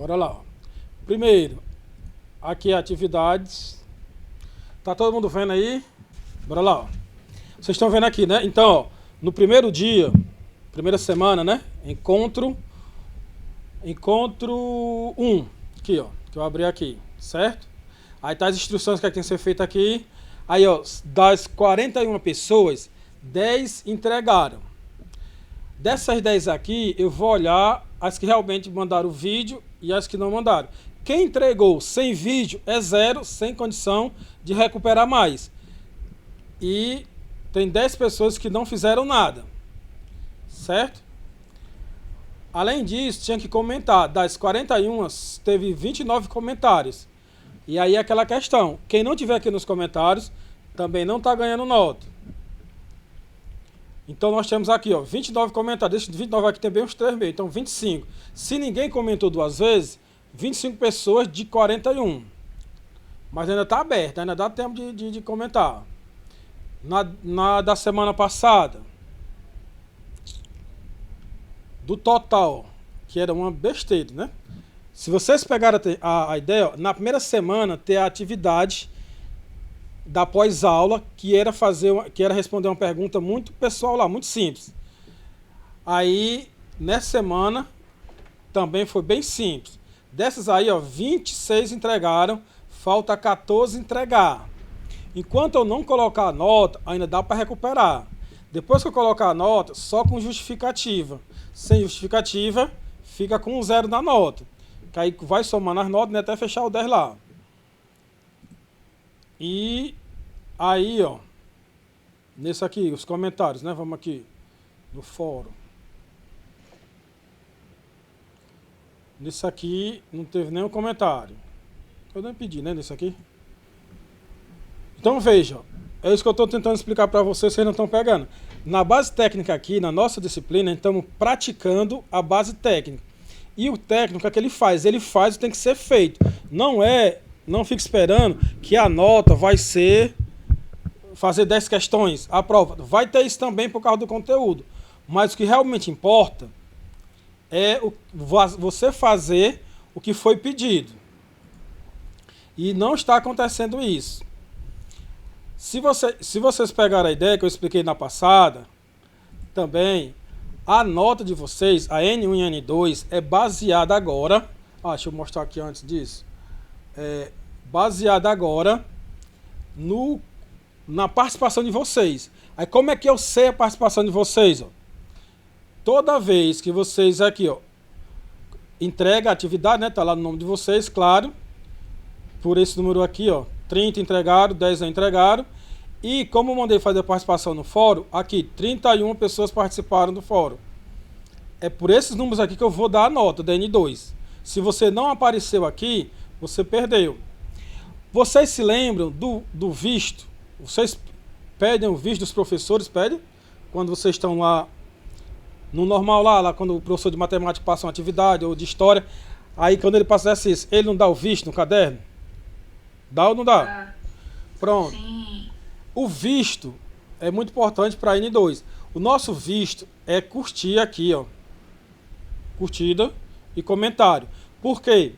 Bora lá. Ó. Primeiro, aqui atividades. Tá todo mundo vendo aí? Bora lá. Ó. Vocês estão vendo aqui, né? Então, ó, no primeiro dia, primeira semana, né? Encontro 1. Aqui, ó. Que eu abri aqui, certo? Aí tá as instruções que tem que ser feito aqui. Aí, ó, das 41 pessoas, 10 entregaram. Dessas 10 aqui, eu vou olhar as que realmente mandaram o vídeo e as que não mandaram. Quem entregou sem vídeo é 0, sem condição de recuperar mais. E tem 10 pessoas que não fizeram nada, certo? Além disso, tinha que comentar. Das 41, teve 29 comentários. E aí aquela questão, quem não tiver aqui nos comentários, também não está ganhando nota. Então nós temos aqui, ó, 29 comentários. Desses 29 aqui tem bem uns 3 meio, então 25. Se ninguém comentou 2 vezes, 25 pessoas de 41. Mas ainda está aberto, ainda dá tempo de comentar. Na da semana passada, do total, que era uma besteira, né? Se vocês pegaram a ideia, ó, na primeira semana ter a atividade da pós-aula, que era responder uma pergunta muito pessoal lá, muito simples. Aí, nessa semana, também foi bem simples. Dessas aí, ó, 26 entregaram, falta 14 entregar. Enquanto eu não colocar a nota, ainda dá para recuperar. Depois que eu colocar a nota, só com justificativa. Sem justificativa, fica com 0 na nota. Que aí vai somando as notas, né, até fechar o 10 lá. E aí, ó, nesse aqui, os comentários, né? Vamos aqui no fórum. Nesse aqui não teve nenhum comentário. Eu nem pedi, né, nesse aqui. Então veja, é isso que eu estou tentando explicar para vocês não estão pegando. Na base técnica aqui, na nossa disciplina, estamos praticando a base técnica. E o técnico, o que ele faz? Ele faz o que tem que ser feito. Não fique esperando que a nota vai ser fazer 10 questões, a prova. Vai ter isso também por causa do conteúdo. Mas o que realmente importa é você fazer o que foi pedido. E não está acontecendo isso. Se vocês pegarem a ideia que eu expliquei na passada, também a nota de vocês, a N1 e N2, é baseada agora. Deixa eu mostrar aqui antes disso. Baseada agora na participação de vocês. Aí como é que eu sei a participação de vocês? Ó? Toda vez que vocês aqui, ó, entrega a atividade, né? Tá lá no nome de vocês, claro. Por esse número aqui, ó, 30 entregaram, 10 não entregaram. E como eu mandei fazer a participação no fórum, aqui 31 pessoas participaram do fórum. É por esses números aqui que eu vou dar a nota da N2. Se você não apareceu aqui, você perdeu. Vocês se lembram do visto? Vocês pedem o visto dos professores, pedem? Quando vocês estão lá no normal lá quando o professor de matemática passa uma atividade ou de história, aí quando ele passa isso, ele não dá o visto no caderno? Dá ou não dá? Pronto. Sim. O visto é muito importante para a N2. O nosso visto é curtir aqui, ó. Curtida e comentário. Por quê?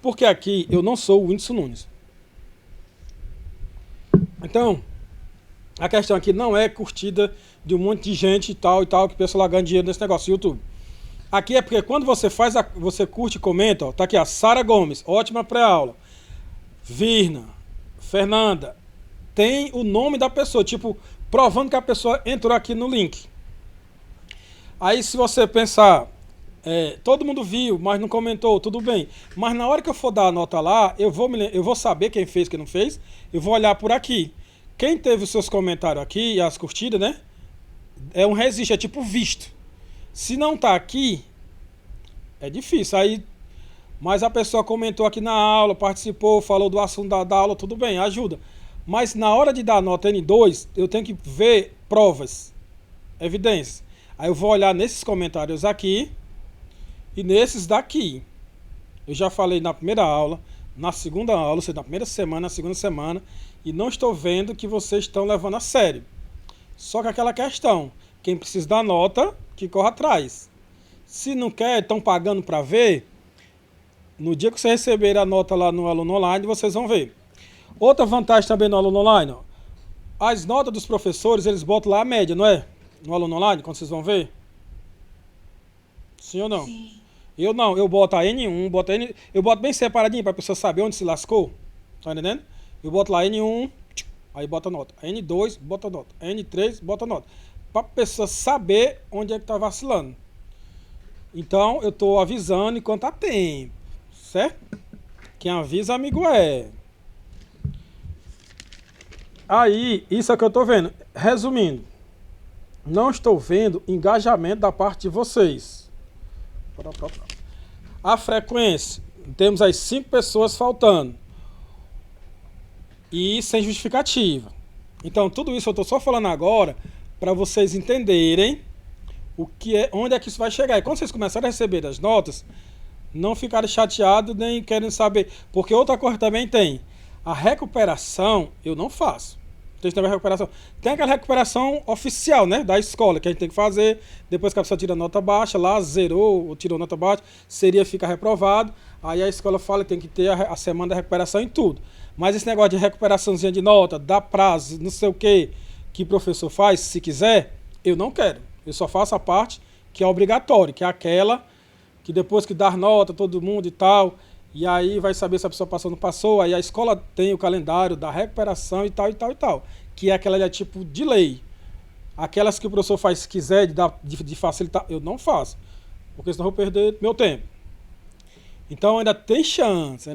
Porque aqui eu não sou o Whindersson Nunes. Então, a questão aqui não é curtida de um monte de gente e tal, que o pessoal lá ganha dinheiro nesse negócio, YouTube. Aqui é porque quando você você curte e comenta, ó, tá aqui a Sara Gomes, ótima pré-aula. Virna, Fernanda, tem o nome da pessoa, tipo, provando que a pessoa entrou aqui no link. Aí se você pensar, todo mundo viu, mas não comentou, tudo bem. Mas na hora que eu for dar a nota lá, eu vou saber quem fez, quem não fez, eu vou olhar por aqui. Quem teve os seus comentários aqui e as curtidas, né? É um registro, é tipo visto. Se não tá aqui, é difícil. Aí, mas a pessoa comentou aqui na aula, participou, falou do assunto da aula, tudo bem, ajuda. Mas na hora de dar a nota N2, eu tenho que ver provas, evidências. Aí eu vou olhar nesses comentários aqui e nesses daqui. Eu já falei na primeira aula, na segunda aula, ou seja, na primeira semana, na segunda semana, e não estou vendo que vocês estão levando a sério. Só que aquela questão, quem precisa da nota, que corra atrás. Se não quer, estão pagando para ver, No dia que você receber a nota lá no aluno online, vocês vão ver. Outra vantagem também no aluno online, ó. As notas dos professores, eles botam lá a média, não é? No aluno online, quando vocês vão ver. Sim ou não? Sim. Eu não, eu boto a N1, eu boto bem separadinho para a pessoa saber onde se lascou. Tá entendendo? Eu boto lá N1, aí bota a nota. N2, bota a nota. N3, bota a nota. Para a pessoa saber onde é que tá vacilando. Então, eu tô avisando enquanto tá tempo. Certo? Quem avisa, amigo é. Aí, isso é o que eu tô vendo. Resumindo, não estou vendo engajamento da parte de vocês. A frequência, temos aí 5 pessoas faltando. E sem justificativa. Então, tudo isso eu estou só falando agora para vocês entenderem o que é, onde é que isso vai chegar. E quando vocês começarem a receber as notas, não ficarem chateados nem querem saber. Porque outra coisa também tem. A recuperação eu não faço. Recuperação. Tem aquela recuperação oficial, né? Da escola, que a gente tem que fazer. Depois que a pessoa tira nota baixa, lá zerou ou tirou nota baixa, seria ficar reprovado. Aí a escola fala que tem que ter a semana da recuperação em tudo. Mas esse negócio de recuperaçãozinha de nota, dá prazo, não sei o que o professor faz, se quiser, eu não quero. Eu só faço a parte que é obrigatória, que é aquela que depois que dar nota, todo mundo e tal, e aí vai saber se a pessoa passou ou não passou, aí a escola tem o calendário da recuperação e tal, e tal, e tal, que é aquela tipo de lei. Aquelas que o professor faz se quiser, de facilitar, eu não faço, porque senão eu vou perder meu tempo. Então ainda tem chance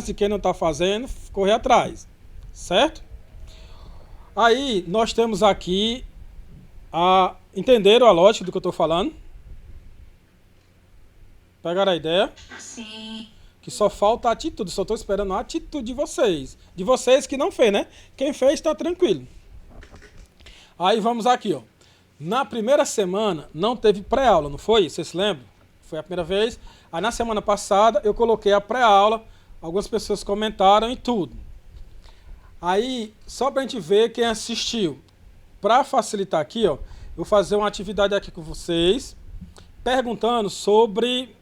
de quem não está fazendo correr atrás, certo? Aí nós temos aqui entenderam a lógica do que eu estou falando? Pegaram a ideia? Sim. Que só falta a atitude, só estou esperando a atitude de vocês. De vocês que não fez, né? Quem fez está tranquilo. Aí vamos aqui, ó. Na primeira semana não teve pré-aula, não foi? Vocês se lembram? Foi a primeira vez. Aí na semana passada eu coloquei a pré-aula, algumas pessoas comentaram e tudo. Aí, só pra gente ver quem assistiu. Pra facilitar aqui, ó, eu vou fazer uma atividade aqui com vocês, perguntando sobre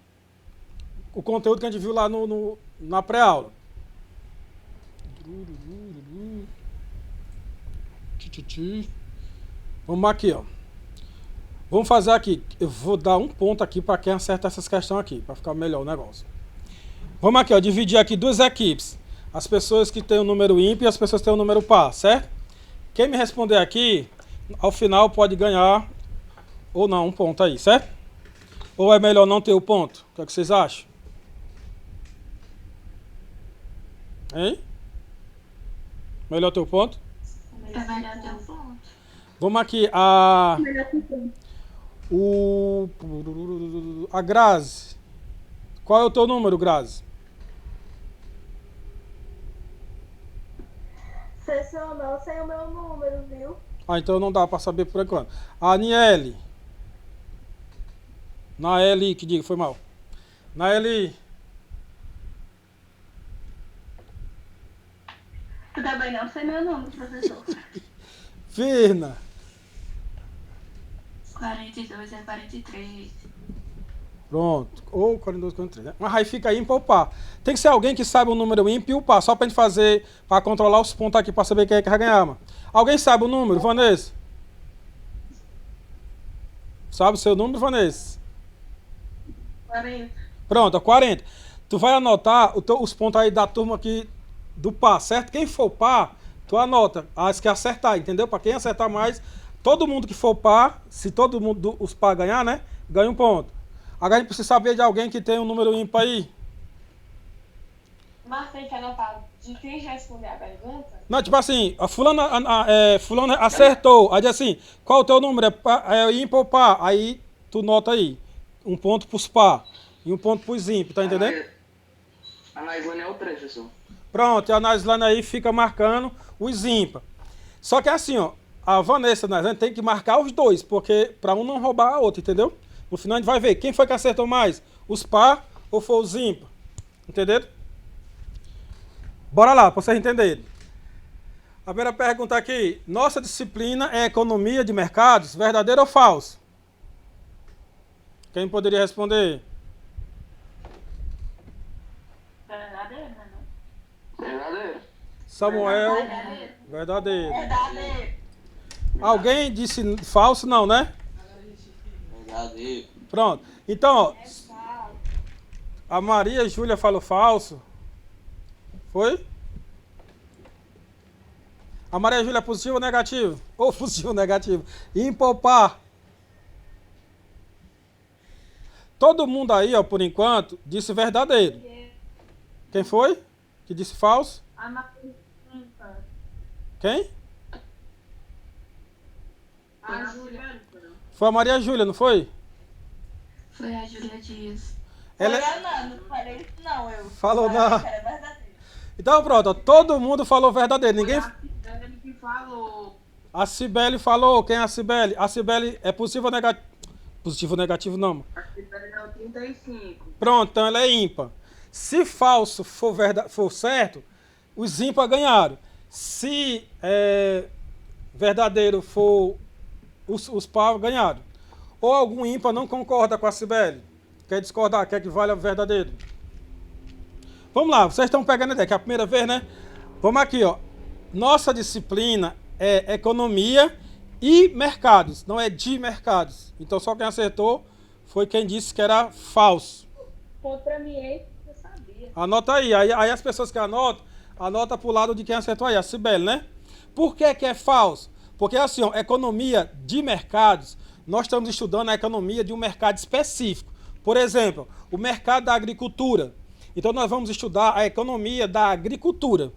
o conteúdo que a gente viu lá na pré-aula. Vamos aqui, ó. Vamos fazer aqui. Eu vou dar um ponto aqui para quem acerta essas questões aqui, para ficar melhor o negócio. Vamos aqui, ó, dividir aqui duas equipes. As pessoas que têm o número ímpar e as pessoas que têm o número par, certo? Quem me responder aqui, ao final pode ganhar ou não um ponto aí, certo? Ou é melhor não ter o ponto? O que é que vocês acham? Hein? Melhor ter o ponto? É melhor ter um ponto. Vamos aqui, a Grazi. Qual é o teu número, Grazi? Sessionou sem o meu número, viu? Ah, então não dá pra saber por enquanto. A Aniele. Naeli, que diga, foi mal. Naeli. Eu também não sei meu nome, professor. Virna. 42 é 43. Pronto. Ou 42, 43, né? Mas aí fica ímpar ou par. Tem que ser alguém que saiba o número ímpar e o par. Só pra gente fazer, pra controlar os pontos aqui, pra saber quem é que vai ganhar, mano. Alguém sabe o número, Vanessa? Sabe o seu número, Vanessa? 40. Pronto, é 40. Tu vai anotar os pontos aí da turma aqui do par, certo? Quem for par, tu anota as que acertar, entendeu? Pra quem acertar mais, todo mundo que for par, se todo mundo, os par ganhar, né? Ganha um ponto. Agora a gente precisa saber de alguém que tem um número ímpar aí. Mas tem que anotar de quem responder a pergunta? Não, tipo assim, a fulana acertou. Aí diz assim, qual o teu número? É ímpar ou par? Aí tu nota aí. Um ponto pros par e um ponto pros ímpar, tá entendendo? A Naislane é o 3, professor. Pronto, e a Naislane aí fica marcando os ímpar. Só que é assim, ó, a Vanessa e a Naislane tem que marcar os dois, porque pra um não roubar a outra, entendeu? No final a gente vai ver quem foi que acertou mais, os par ou foi os ímpar. Entenderam? Bora lá, pra vocês entenderem. A primeira pergunta aqui, nossa disciplina é economia de mercados, verdadeiro ou falso? Quem poderia responder? Verdadeiro. Samuel, Verdadeiro. verdadeiro. Verdadeiro. Alguém disse falso? Não, né? Verdadeiro. Pronto. Então, ó, É falso. a Maria Júlia falou falso. Foi? A Maria Júlia é positivo ou negativo? Ou positivo ou negativo? Ímpar ou par? Todo mundo aí, ó, por enquanto, disse verdadeiro. Quem foi que disse falso? A Maria ímpar. Quem? A Júlia. Foi a Maria Júlia, não foi? Foi a Júlia Dias. Ela... Não falei isso não, eu. Falou Falei não. que era verdadeiro. Então pronto, ó, todo mundo falou verdadeiro. Ninguém... Ele que falou. A Cibele falou. Quem é a Cibele? A Cibele é positivo ou negativo? Positivo ou negativo não. Aqui é o 35. Pronto, então ela é ímpar. Se falso for, for certo, os ímpar ganharam. Se verdadeiro for os par ganharam. Ou algum ímpar não concorda com a Cibele? Quer discordar? Quer que valha o verdadeiro? Vamos lá, vocês estão pegando a ideia, que é a primeira vez, né? Vamos aqui, ó. Nossa disciplina é economia e mercados, não é de mercados. Então só quem acertou foi quem disse que era falso. Ponto pra mim, hein? Eu sabia. Anota aí. Aí as pessoas que anotam, anota pro lado de quem acertou aí, a Cibele, né? Por que é falso? Porque assim, ó, economia de mercados, nós estamos estudando a economia de um mercado específico. Por exemplo, o mercado da agricultura. Então nós vamos estudar a economia da agricultura.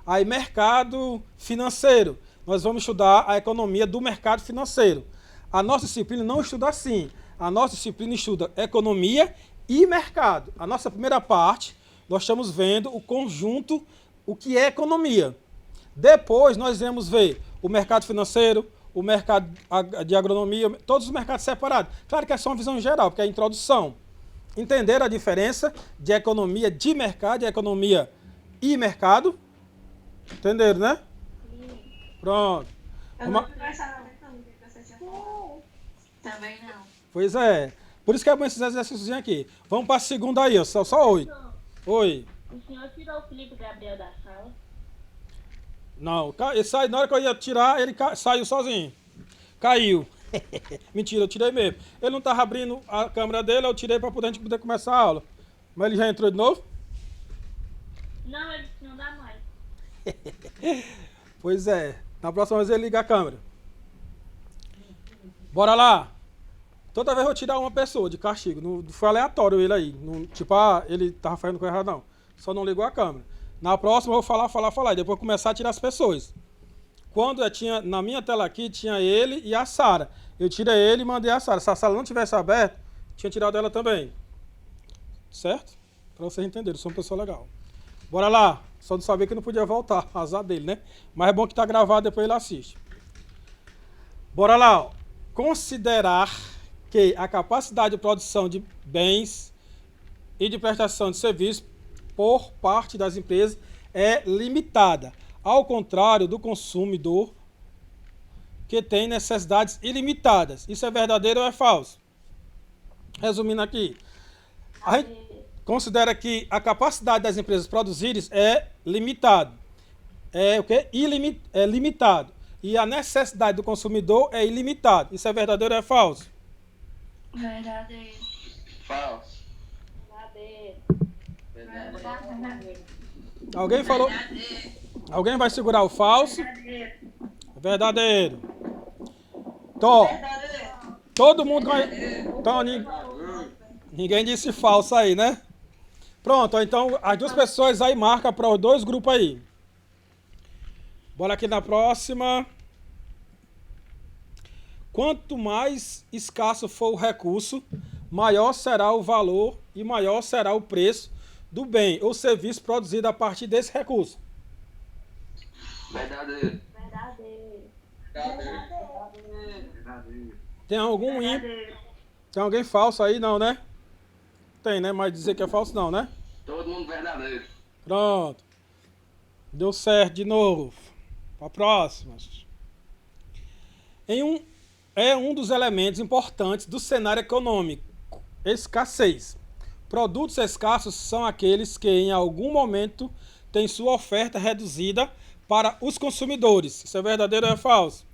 Aí mercado financeiro. Nós vamos estudar a economia do mercado financeiro. A nossa disciplina não estuda assim. A nossa disciplina estuda economia e mercado. A nossa primeira parte, nós estamos vendo o conjunto, o que é economia. Depois nós vamos ver o mercado financeiro, o mercado de agronomia, todos os mercados separados. Claro que é só uma visão geral, porque é a introdução. Entenderam a diferença de economia de mercado e economia e mercado? Entenderam, né? Pronto. Eu não conversava não, o que você tinha falado. Também não. Pois é. Por isso que é bom esses exercícios aqui. Vamos para a segunda aí, ó. Só 8. Oi. O senhor tirou o Felipe Gabriel da sala? Não, ele sai, na hora que eu ia tirar, ele saiu sozinho. Caiu. Mentira, eu tirei mesmo. Ele não estava abrindo a câmera dele, eu tirei para a gente poder começar a aula. Mas ele já entrou de novo? Não, ele não dá mais. Pois é. Na próxima vez ele liga a câmera. Bora lá. Toda vez eu vou tirar uma pessoa de castigo. Não foi aleatório ele aí. Não, tipo, ele tava fazendo coisa errada, não. Só não ligou a câmera. Na próxima eu vou falar. E depois começar a tirar as pessoas. Quando eu tinha, na minha tela aqui, tinha ele e a Sara. Eu tirei ele e mandei a Sara. Se a sala não tivesse aberta, tinha tirado ela também. Certo? Pra vocês entenderem, eu sou uma pessoa legal. Bora lá. Só não sabia que não podia voltar. Azar dele, né? Mas é bom que tá gravado, depois ele assiste. Bora lá. Ó. Considerar que a capacidade de produção de bens e de prestação de serviços por parte das empresas é limitada. Ao contrário do consumidor, que tem necessidades ilimitadas. Isso é verdadeiro ou é falso? Resumindo aqui, a gente considera que a capacidade das empresas produzirem é limitado. É o quê? É limitado. E a necessidade do consumidor é ilimitada. Isso é verdadeiro ou é falso? Verdadeiro. Falso. Verdadeiro. Alguém falou? Alguém vai segurar o falso? Verdadeiro. Então, todo mundo vai... Então, ninguém disse falso aí, né? Pronto, então as duas pessoas aí marcam para os dois grupos aí. Bora aqui na próxima. Quanto mais escasso for o recurso, maior será o valor e maior será o preço do bem ou serviço produzido a partir desse recurso. Verdadeiro. Verdadeiro. Tem algum Tem alguém falso aí? Não, né? Tem, né? Mas dizer que é falso não, né? Todo mundo verdadeiro. Pronto. Deu certo de novo. Para a próxima. É um dos elementos importantes do cenário econômico. Escassez. Produtos escassos são aqueles que em algum momento tem sua oferta reduzida para os consumidores. Isso é verdadeiro ou é falso?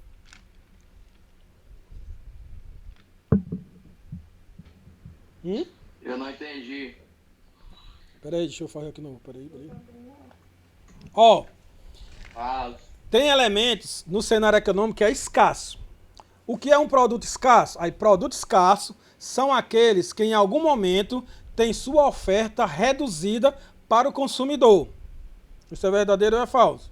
Eu não entendi. Peraí, deixa eu fazer aqui novo. Peraí. Ó, Falso. tem elementos no cenário econômico que é escasso. O que é um produto escasso? Aí, produto escasso são aqueles que em algum momento têm sua oferta reduzida para o consumidor. Isso é verdadeiro ou é falso?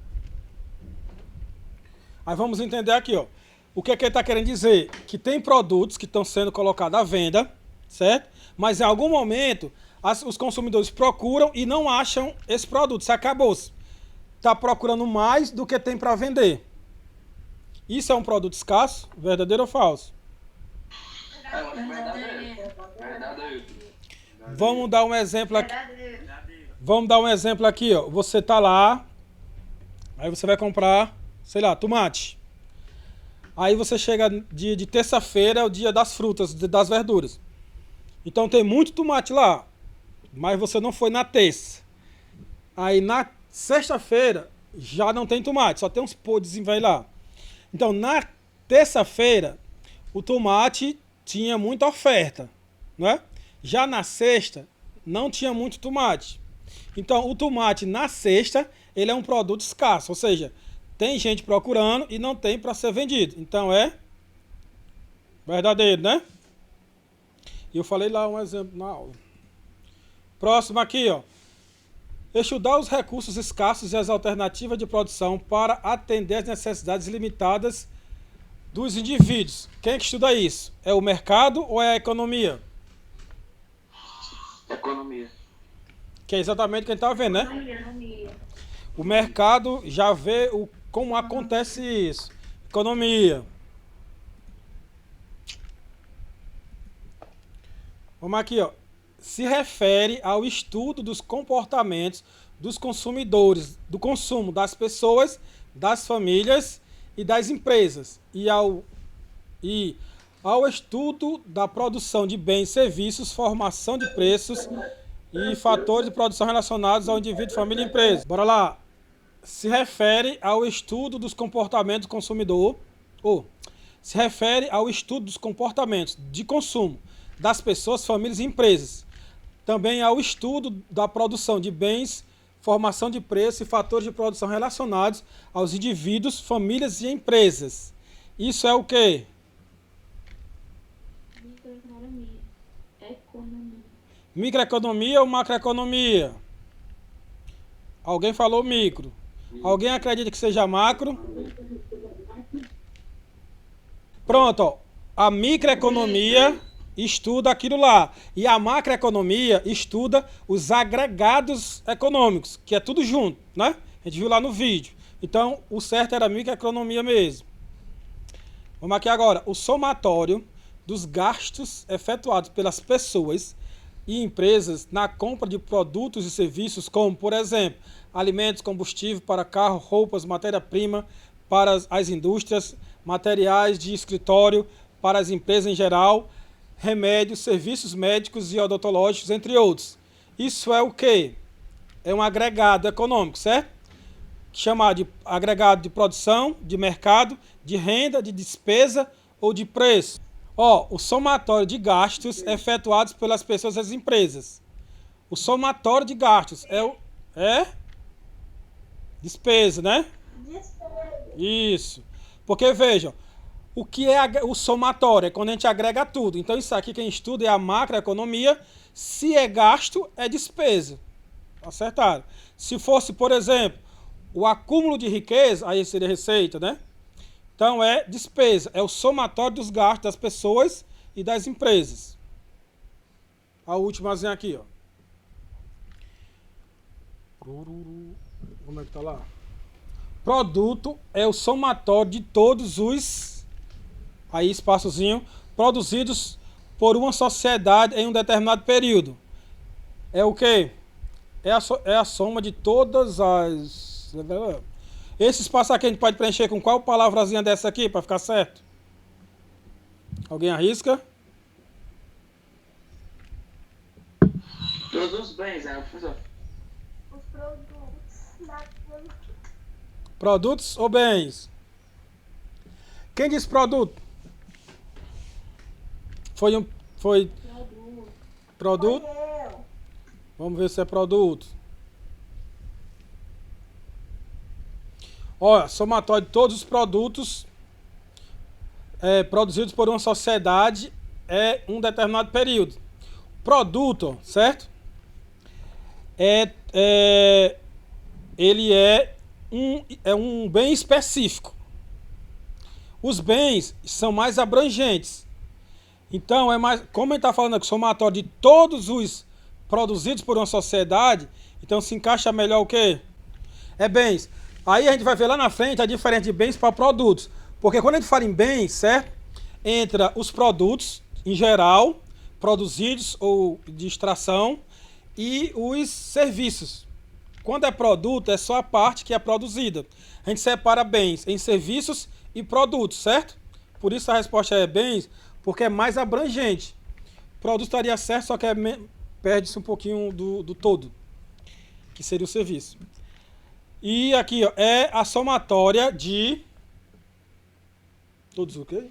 Aí vamos entender aqui, ó. O que é que ele está querendo dizer? Que tem produtos que estão sendo colocados à venda, certo? Mas em algum momento os consumidores procuram e não acham esse produto. Se acabou-se. Está procurando mais do que tem para vender. Isso é um produto escasso? Verdadeiro ou falso? Eu acho verdadeiro. Verdadeiro. Vamos dar um exemplo aqui. Verdadeiro. Vamos dar um exemplo aqui, ó. Você tá lá, aí você vai comprar, sei lá, tomate. Aí você chega de terça-feira, é o dia das frutas, das verduras. Então tem muito tomate lá, mas você não foi na terça. Aí na sexta-feira já não tem tomate, só tem uns podrezinhos velho lá. Então na terça-feira o tomate tinha muita oferta, não é? Já na sexta não tinha muito tomate. Então o tomate na sexta ele é um produto escasso, ou seja, tem gente procurando e não tem para ser vendido. Então é verdadeiro, né? E eu falei lá um exemplo na aula. Próximo aqui, ó. Estudar os recursos escassos e as alternativas de produção para atender as necessidades limitadas dos indivíduos. Quem é que estuda isso? É o mercado ou é a economia? Economia. Que é exatamente o que a gente está vendo, né? Economia. O mercado já vê como acontece isso. Economia. Vamos aqui, ó. Se refere ao estudo dos comportamentos dos consumidores, do consumo das pessoas, das famílias e das empresas, e ao estudo da produção de bens e serviços, formação de preços e fatores de produção relacionados ao indivíduo, família e empresa. Bora lá. Se refere ao estudo dos comportamentos do consumidor, se refere ao estudo dos comportamentos de consumo das pessoas, famílias e empresas. Também ao estudo da produção de bens, formação de preço e fatores de produção relacionados aos indivíduos, famílias e empresas. Isso é o quê? Microeconomia. Economia. Microeconomia ou macroeconomia? Alguém falou micro. Alguém acredita que seja macro? Pronto, ó. A microeconomia estuda aquilo lá. E a macroeconomia estuda os agregados econômicos, que é tudo junto, né? A gente viu lá no vídeo. Então, o certo era a microeconomia mesmo. Vamos aqui agora. O somatório dos gastos efetuados pelas pessoas e empresas na compra de produtos e serviços, como, por exemplo, alimentos, combustível para carro, roupas, matéria-prima para as indústrias, materiais de escritório para as empresas em geral, remédios, serviços médicos e odontológicos, entre outros. Isso é o quê? É um agregado econômico, certo? Chamado de agregado de produção, de mercado, de renda, de despesa ou de preço. Ó, o somatório de gastos efetuados pelas pessoas e as empresas. O somatório de gastos é despesa, né? Isso. Porque, vejam, o que é o somatório? É quando a gente agrega tudo. Então, isso aqui quem estuda é a macroeconomia. Se é gasto, é despesa. Acertaram. Se fosse, por exemplo, o acúmulo de riqueza, aí seria receita, né? Então, é despesa. É o somatório dos gastos das pessoas e das empresas. A últimazinha aqui, ó. Como é que tá lá? Produto é o somatório de todos os, aí espaçozinho, produzidos por uma sociedade em um determinado período. É o quê? É a soma de todas as... Esse espaço aqui a gente pode preencher com qual palavrazinha dessa aqui para ficar certo? Alguém arrisca? Todos os bens, né, professor? Os produtos. Produtos ou bens? Quem disse produto? Foi produto? Vamos ver se é produto. Olha, somatório de todos os produtos produzidos por uma sociedade é um determinado período. Produto, certo? Ele é um bem específico. Os bens são mais abrangentes. Então, como ele está falando aqui, somatório de todos os produzidos por uma sociedade, então se encaixa melhor o quê? É bens. Aí a gente vai ver lá na frente a diferença de bens para produtos. Porque quando a gente fala em bens, certo? Entra os produtos, em geral, produzidos ou de extração, e os serviços. Quando é produto, é só a parte que é produzida. A gente separa bens em serviços e produtos, certo? Por isso a resposta é bens, porque é mais abrangente. Produto estaria certo, só que perde-se um pouquinho do todo, que seria o serviço. E aqui, ó, é a somatória de... Todos o quê?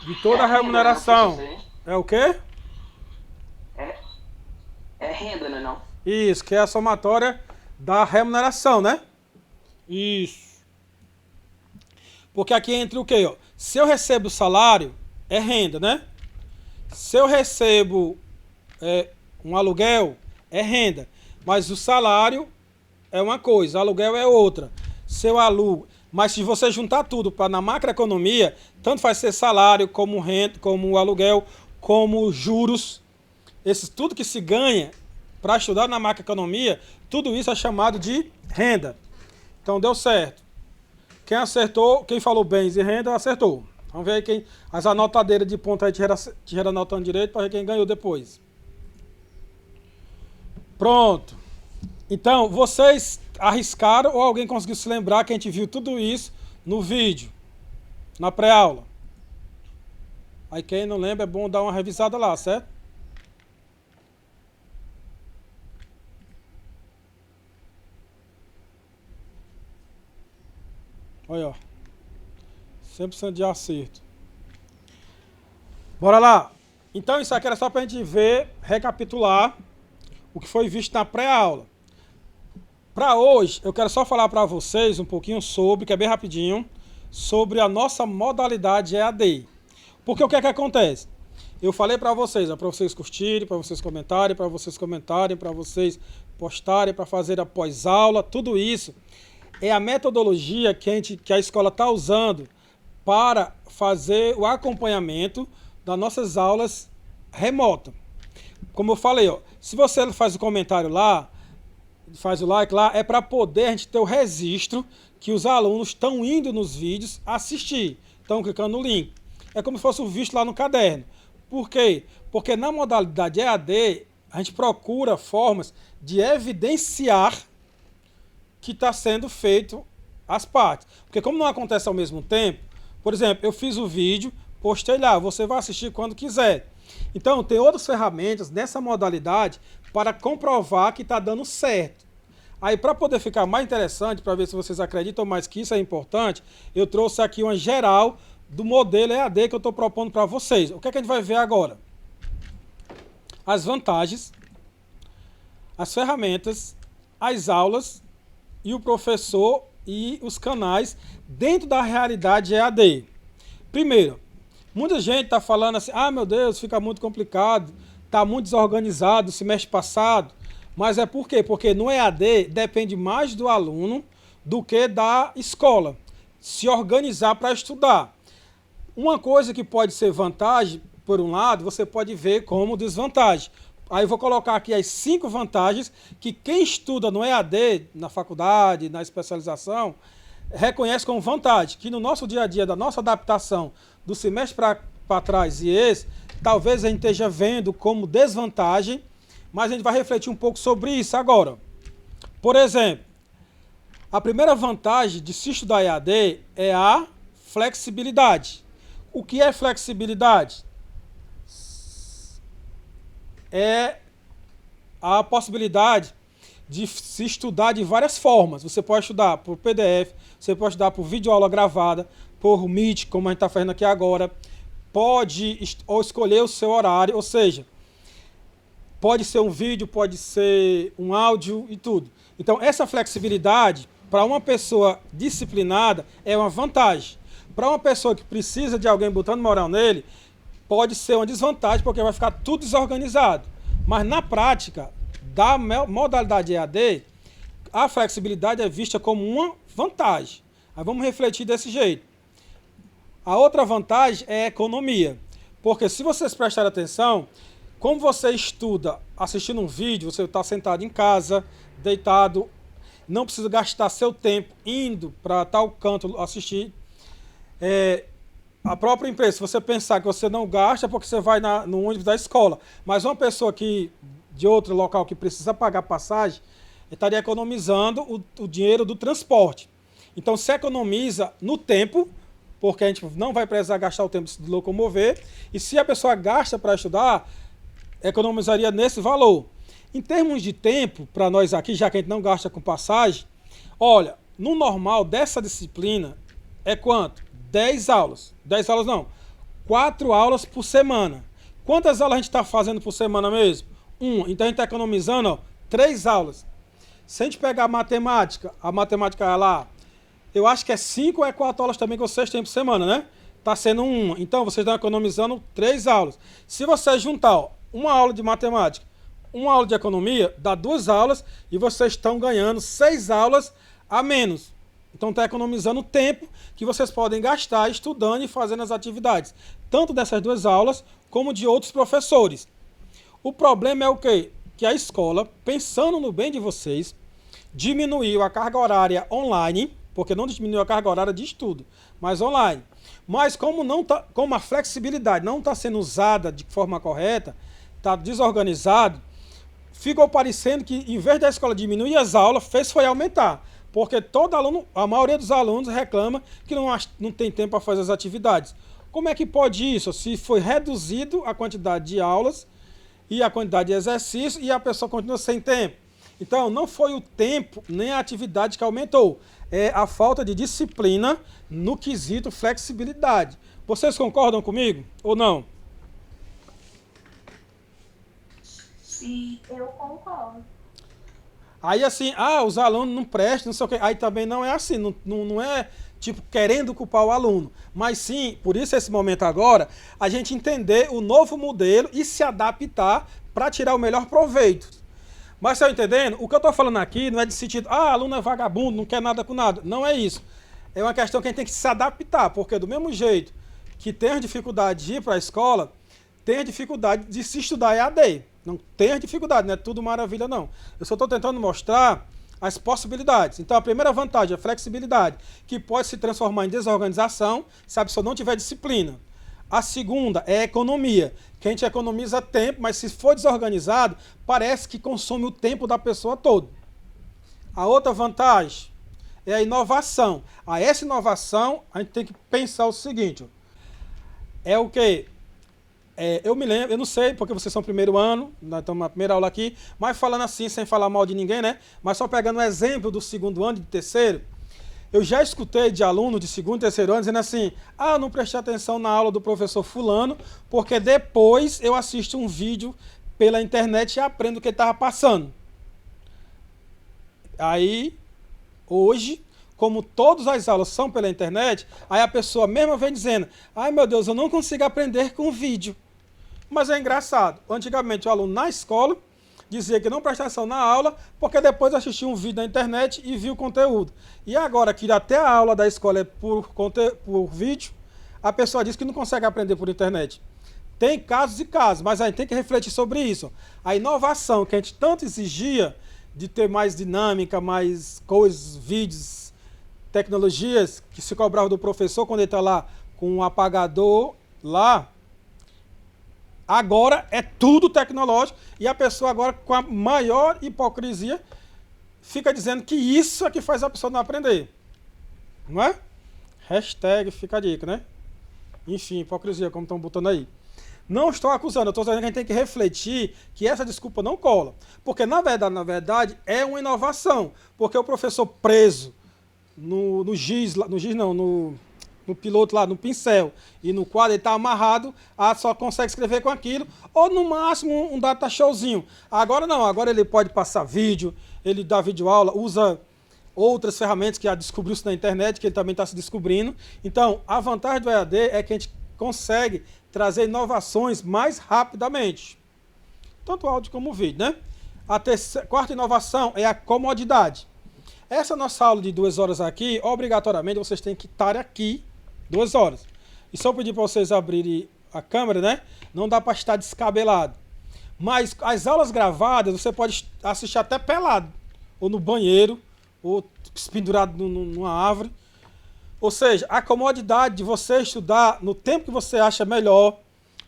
De toda a remuneração. É o quê? É renda, né, não? Isso, que é a somatória da remuneração, né? Isso. Porque aqui entra o quê, ó? Se eu recebo salário, é renda, né? Se eu recebo um aluguel, é renda. Mas o salário é uma coisa, o aluguel é outra. Se eu alugo... Mas se você juntar tudo na macroeconomia, tanto faz ser salário, como renda, como aluguel, como juros, tudo que se ganha para estudar na macroeconomia, tudo isso é chamado de renda. Então deu certo. Quem acertou, quem falou bens e renda, acertou. Vamos ver aí as anotadeiras de ponta aí tiveram anotando direito para ver quem ganhou depois. Pronto. Então, vocês arriscaram ou alguém conseguiu se lembrar que a gente viu tudo isso no vídeo, na pré-aula? Aí quem não lembra é bom dar uma revisada lá, certo? Olha, ó. 100% de acerto. Bora lá. Então isso aqui era só pra gente ver, recapitular o que foi visto na pré-aula. Para hoje, eu quero só falar para vocês um pouquinho sobre, que é bem rapidinho, sobre a nossa modalidade EAD. Porque o que é que acontece? Eu falei para vocês curtirem, para vocês comentarem, para vocês postarem, para fazer a pós-aula, tudo isso é a metodologia que a escola está usando para fazer o acompanhamento das nossas aulas remotas. Como eu falei, ó, se você faz o comentário lá, faz o like lá, é para poder a gente ter o registro que os alunos estão indo nos vídeos assistir, estão clicando no link. É como se fosse o visto lá no caderno. Por quê? Porque na modalidade EAD, a gente procura formas de evidenciar que está sendo feito as partes. Porque como não acontece ao mesmo tempo, por exemplo, eu fiz o vídeo, postei lá, você vai assistir quando quiser. Então, tem outras ferramentas nessa modalidade para comprovar que está dando certo. Aí, para poder ficar mais interessante, para ver se vocês acreditam mais que isso é importante, eu trouxe aqui uma geral do modelo EAD que eu estou propondo para vocês. O que é que a gente vai ver agora? As vantagens, as ferramentas, as aulas e o professor e os canais dentro da realidade EAD. Primeiro, muita gente está falando assim, ah, meu Deus, fica muito complicado, está muito desorganizado o semestre passado. Mas é por quê? Porque no EAD depende mais do aluno do que da escola se organizar para estudar. Uma coisa que pode ser vantagem, por um lado, você pode ver como desvantagem. Aí eu vou colocar aqui as 5 vantagens que quem estuda no EAD, na faculdade, na especialização, reconhece como vantagem. Que no nosso dia a dia, da nossa adaptação do semestre para trás e esse, talvez a gente esteja vendo como desvantagem, mas a gente vai refletir um pouco sobre isso agora. Por exemplo, a primeira vantagem de se estudar EAD é a flexibilidade. O que é flexibilidade? É a possibilidade de se estudar de várias formas. Você pode estudar por PDF, você pode estudar por videoaula gravada, por Meet, como a gente está fazendo aqui agora. Pode ou escolher o seu horário, ou seja, pode ser um vídeo, pode ser um áudio e tudo. Então, essa flexibilidade, para uma pessoa disciplinada, é uma vantagem. Para uma pessoa que precisa de alguém botando moral nele, pode ser uma desvantagem, porque vai ficar tudo desorganizado. Mas, na prática, da modalidade EAD, a flexibilidade é vista como uma vantagem. Aí vamos refletir desse jeito. A outra vantagem é a economia. Porque se vocês prestarem atenção, como você estuda assistindo um vídeo, você está sentado em casa, deitado, não precisa gastar seu tempo indo para tal canto assistir. A própria empresa, se você pensar que você não gasta, é porque você vai no ônibus da escola. Mas uma pessoa de outro local que precisa pagar passagem, estaria economizando o dinheiro do transporte. Então, se economiza no tempo, porque a gente não vai precisar gastar o tempo de se locomover, e se a pessoa gasta para estudar, economizaria nesse valor. Em termos de tempo, para nós aqui, já que a gente não gasta com passagem, olha, no normal dessa disciplina é quanto? 10 aulas. 10 aulas não, 4 aulas por semana. Quantas aulas a gente está fazendo por semana mesmo? 1. Então a gente está economizando 3 aulas. Se a gente pegar a matemática é lá, eu acho que é 5 ou é 4 aulas também que vocês têm por semana, né? Está sendo 1. Então vocês estão economizando 3 aulas. Se você juntar uma aula de matemática, uma aula de economia, dá 2 aulas e vocês estão ganhando 6 aulas a menos. Então está economizando tempo que vocês podem gastar estudando e fazendo as atividades, tanto dessas 2 aulas como de outros professores. O problema é o quê? Que a escola, pensando no bem de vocês, diminuiu a carga horária online, porque não diminuiu a carga horária de estudo, mas online. Mas como a flexibilidade não está sendo usada de forma correta, está desorganizado, ficou parecendo que, em vez da escola diminuir as aulas, foi aumentar. Porque todo aluno, a maioria dos alunos reclama que não tem tempo para fazer as atividades. Como é que pode isso? Se foi reduzido a quantidade de aulas e a quantidade de exercícios e a pessoa continua sem tempo. Então, não foi o tempo nem a atividade que aumentou. É a falta de disciplina no quesito flexibilidade. Vocês concordam comigo ou não? Sim, eu concordo. Aí assim, os alunos não prestam, não sei o quê. Aí também não é assim, não é tipo querendo culpar o aluno. Mas sim, por isso esse momento agora, a gente entender o novo modelo e se adaptar para tirar o melhor proveito. Mas estão entendendo? O que eu estou falando aqui não é de sentido, aluno é vagabundo, não quer nada com nada. Não é isso. É uma questão que a gente tem que se adaptar, porque do mesmo jeito que tem a dificuldade de ir para a escola, tem a dificuldade de se estudar EAD. Não tem a dificuldade, não é tudo maravilha, não. Eu só estou tentando mostrar as possibilidades. Então, a primeira vantagem é a flexibilidade, que pode se transformar em desorganização se a pessoa não tiver disciplina. A segunda é a economia, que a gente economiza tempo, mas se for desorganizado, parece que consome o tempo da pessoa todo. A outra vantagem é a inovação. Essa inovação, a gente tem que pensar o seguinte, é o quê? Eu me lembro, eu não sei, porque vocês são primeiro ano, nós estamos na primeira aula aqui, mas falando assim, sem falar mal de ninguém, né? Mas só pegando um exemplo do segundo ano e do terceiro, eu já escutei de aluno de segundo e terceiro ano dizendo assim, eu não prestei atenção na aula do professor fulano, porque depois eu assisto um vídeo pela internet e aprendo o que ele estava passando. Aí, hoje, como todas as aulas são pela internet, aí a pessoa mesmo vem dizendo, ai meu Deus, eu não consigo aprender com vídeo. Mas é engraçado, antigamente o aluno na escola dizia que não prestava atenção na aula, porque depois assistia um vídeo na internet e viu o conteúdo. E agora que até a aula da escola é por vídeo, a pessoa diz que não consegue aprender por internet. Tem casos e casos, mas a gente tem que refletir sobre isso. A inovação que a gente tanto exigia de ter mais dinâmica, mais coisas, vídeos, tecnologias que se cobrava do professor quando ele está lá com um apagador lá, agora é tudo tecnológico e a pessoa agora com a maior hipocrisia fica dizendo que isso é que faz a pessoa não aprender. Não é? Hashtag fica a dica, né? Enfim, hipocrisia, como estão botando aí. Não estou acusando, eu estou dizendo que a gente tem que refletir que essa desculpa não cola. Porque, na verdade, é uma inovação. Porque o professor preso no giz, no giz não, no piloto lá, no pincel e no quadro, ele está amarrado, só consegue escrever com aquilo, ou no máximo um data showzinho. Agora não, agora ele pode passar vídeo, ele dá vídeo aula, usa outras ferramentas que já descobriu-se na internet, que ele também está se descobrindo. Então, a vantagem do EAD é que a gente consegue trazer inovações mais rapidamente. Tanto áudio como vídeo, né? A quarta inovação é a comodidade. Essa nossa aula de 2 horas aqui, obrigatoriamente vocês têm que estar aqui 2 horas. E só pedir para vocês abrirem a câmera, né? Não dá para estar descabelado. Mas as aulas gravadas você pode assistir até pelado, ou no banheiro, ou pendurado numa árvore. Ou seja, a comodidade de você estudar no tempo que você acha melhor,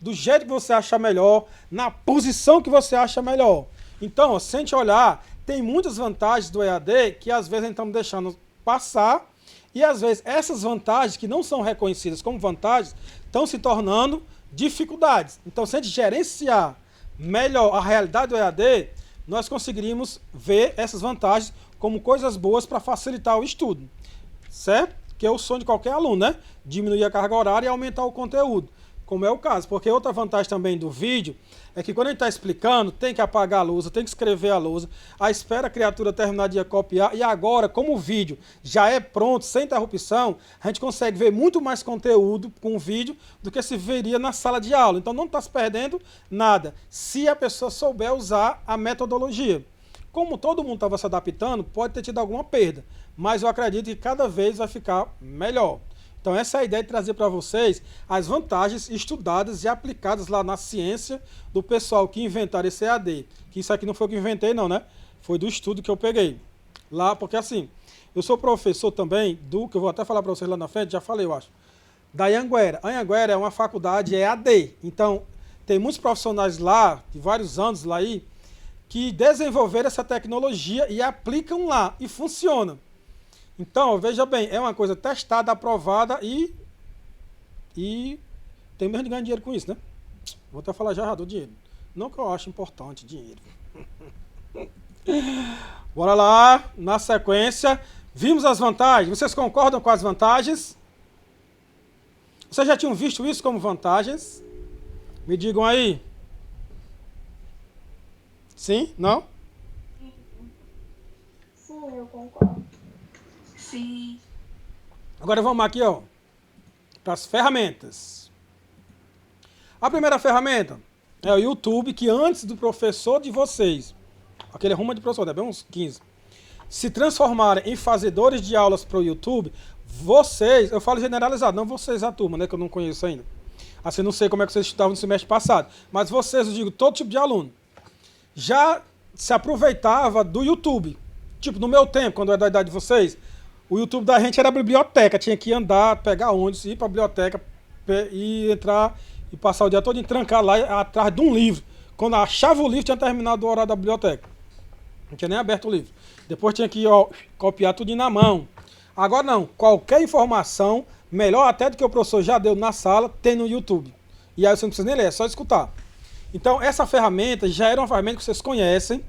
do jeito que você acha melhor, na posição que você acha melhor. Então, se a gente olhar, tem muitas vantagens do EAD que às vezes a gente estamos deixando passar, e às vezes essas vantagens que não são reconhecidas como vantagens estão se tornando dificuldades. Então, se a gente gerenciar melhor a realidade do EAD, nós conseguiríamos ver essas vantagens como coisas boas para facilitar o estudo, certo? Que é o sonho de qualquer aluno, né? Diminuir a carga horária e aumentar o conteúdo, como é o caso. Porque outra vantagem também do vídeo é que quando a gente está explicando, tem que apagar a lousa, tem que escrever a lousa, aí espera a criatura terminar de copiar, e agora, como o vídeo já é pronto, sem interrupção, a gente consegue ver muito mais conteúdo com o vídeo do que se veria na sala de aula. Então não está se perdendo nada, se a pessoa souber usar a metodologia. Como todo mundo estava se adaptando, pode ter tido alguma perda, mas eu acredito que cada vez vai ficar melhor. Então essa é a ideia de trazer para vocês as vantagens estudadas e aplicadas lá na ciência do pessoal que inventaram esse EAD. Que isso aqui não foi o que inventei não, né? Foi do estudo que eu peguei. Lá, porque assim, eu sou professor também que eu vou até falar para vocês lá na frente, já falei eu acho, da Anhanguera. A Anhanguera é uma faculdade EAD. Então tem muitos profissionais lá, de vários anos lá aí, que desenvolveram essa tecnologia e aplicam lá, e funciona. Então, veja bem, é uma coisa testada, aprovada e tem mesmo de ganhar dinheiro com isso, né? Vou até falar já do dinheiro. Não que eu acho importante dinheiro. Bora lá, na sequência. Vimos as vantagens. Vocês concordam com as vantagens? Vocês já tinham visto isso como vantagens? Me digam aí. Sim? Não? Sim, eu concordo. Sim. Agora vamos aqui, ó, para as ferramentas. A primeira ferramenta é o YouTube, que antes do professor de vocês, aquele rumo de professor, deve uns 15, se transformarem em fazedores de aulas para o YouTube, vocês, eu falo generalizado, não vocês a turma, né, que eu não conheço ainda. Assim, não sei como é que vocês estudavam no semestre passado, mas vocês, eu digo, todo tipo de aluno, já se aproveitava do YouTube. Tipo, no meu tempo, quando eu era da idade de vocês, o YouTube da gente era a biblioteca, tinha que andar, pegar ônibus, ir para a biblioteca e entrar e passar o dia todo trancado lá atrás de um livro. Quando achava o livro, tinha terminado o horário da biblioteca. Não tinha nem aberto o livro. Depois tinha que copiar tudo na mão. Agora não, qualquer informação, melhor até do que o professor já deu na sala, tem no YouTube. E aí você não precisa nem ler, é só escutar. Então essa ferramenta já era uma ferramenta que vocês conhecem,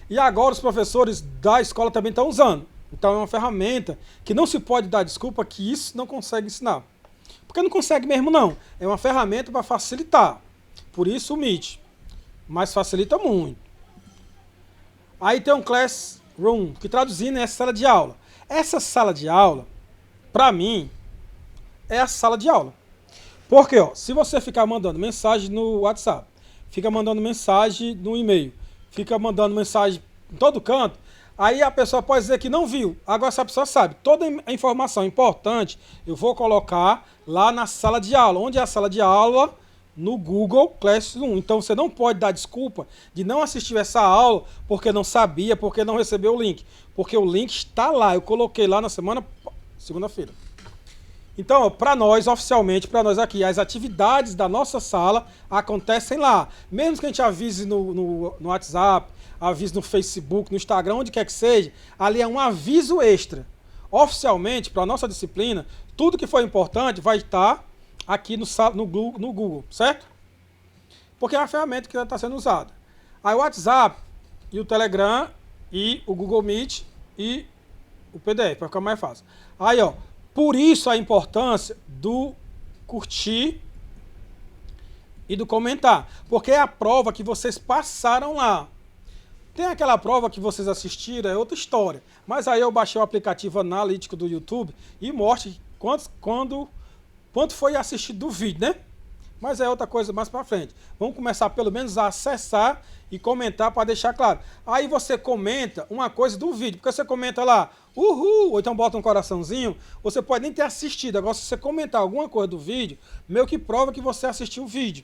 e agora os professores da escola também estão usando. Então é uma ferramenta que não se pode dar desculpa que isso não consegue ensinar. Porque não consegue mesmo não. É uma ferramenta para facilitar. Por isso o Meet. Mas facilita muito. Aí tem um Classroom, que traduzindo é essa sala de aula. Essa sala de aula, para mim, é a sala de aula. Porque, ó, se você ficar mandando mensagem no WhatsApp, fica mandando mensagem no e-mail, fica mandando mensagem em todo canto, aí a pessoa pode dizer que não viu. Agora essa pessoa sabe, toda a informação importante eu vou colocar lá na sala de aula. Onde é a sala de aula? No Google Classroom. Então você não pode dar desculpa de não assistir essa aula porque não sabia, porque não recebeu o link. Porque o link está lá, eu coloquei lá na segunda-feira. Então, para nós, oficialmente, para nós aqui, as atividades da nossa sala acontecem lá. Mesmo que a gente avise no WhatsApp, avise no Facebook, no Instagram, onde quer que seja, ali é um aviso extra. Oficialmente, para a nossa disciplina, tudo que for importante vai estar aqui no Google, certo? porque é a ferramenta que está sendo usada. Aí o WhatsApp e o Telegram e o Google Meet e o PDF, para ficar mais fácil. Aí, ó, por isso a importância do curtir e do comentar, porque é a prova que vocês passaram lá. Tem aquela prova que vocês assistiram, é outra história. Mas aí eu baixei o aplicativo analítico do YouTube e mostra quanto foi assistido do vídeo, né? Mas é outra coisa mais pra frente. Vamos começar pelo menos a acessar e comentar para deixar claro. Aí você comenta uma coisa do vídeo, porque você comenta lá, uhul, ou então bota um coraçãozinho, você pode nem ter assistido. Agora, se você comentar alguma coisa do vídeo, meio que prova que você assistiu o vídeo.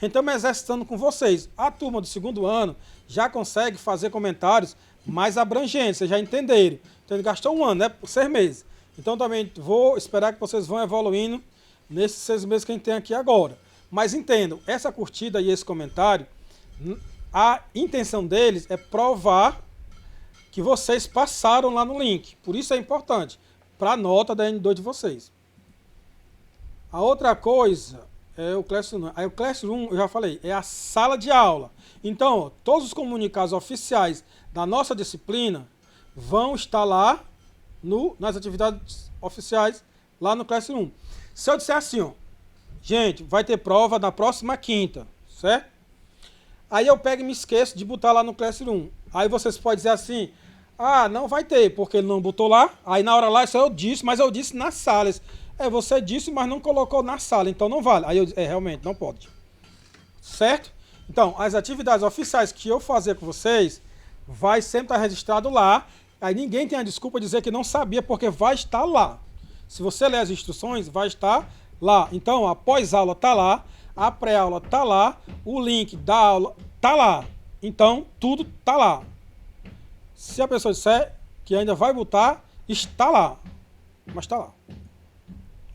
Então, me exercitando com vocês. A turma do segundo ano já consegue fazer comentários mais abrangentes, vocês já entenderam. Então, ele gastou um ano, né? Por 6 meses. Então, também vou esperar que vocês vão evoluindo nesses 6 meses que a gente tem aqui agora. Mas entendam, essa curtida e esse comentário, a intenção deles é provar que vocês passaram lá no link. Por isso é importante, para a nota da N2 de vocês. A outra coisa é o Classroom. Aí o Classroom, eu já falei, é a sala de aula. Então, ó, todos os comunicados oficiais da nossa disciplina vão estar lá nas atividades oficiais, lá no Classroom. Se eu disser assim, ó, gente, vai ter prova na próxima quinta, certo? Aí eu pego e me esqueço de botar lá no Classroom. Aí vocês podem dizer assim, ah, não vai ter, porque ele não botou lá. Aí na hora lá, isso eu disse, mas eu disse nas salas. É, você disse, mas não colocou na sala, então não vale. Aí eu disse, realmente, não pode. Certo? Então, as atividades oficiais que eu fazer com vocês, vai sempre estar registrado lá. Aí ninguém tem a desculpa de dizer que não sabia, porque vai estar lá. Se você ler as instruções, vai estar lá. Então, a pós-aula está lá, a pré-aula está lá, o link da aula está lá. Então, tudo está lá. Se a pessoa disser que ainda vai botar, está lá. Mas está lá.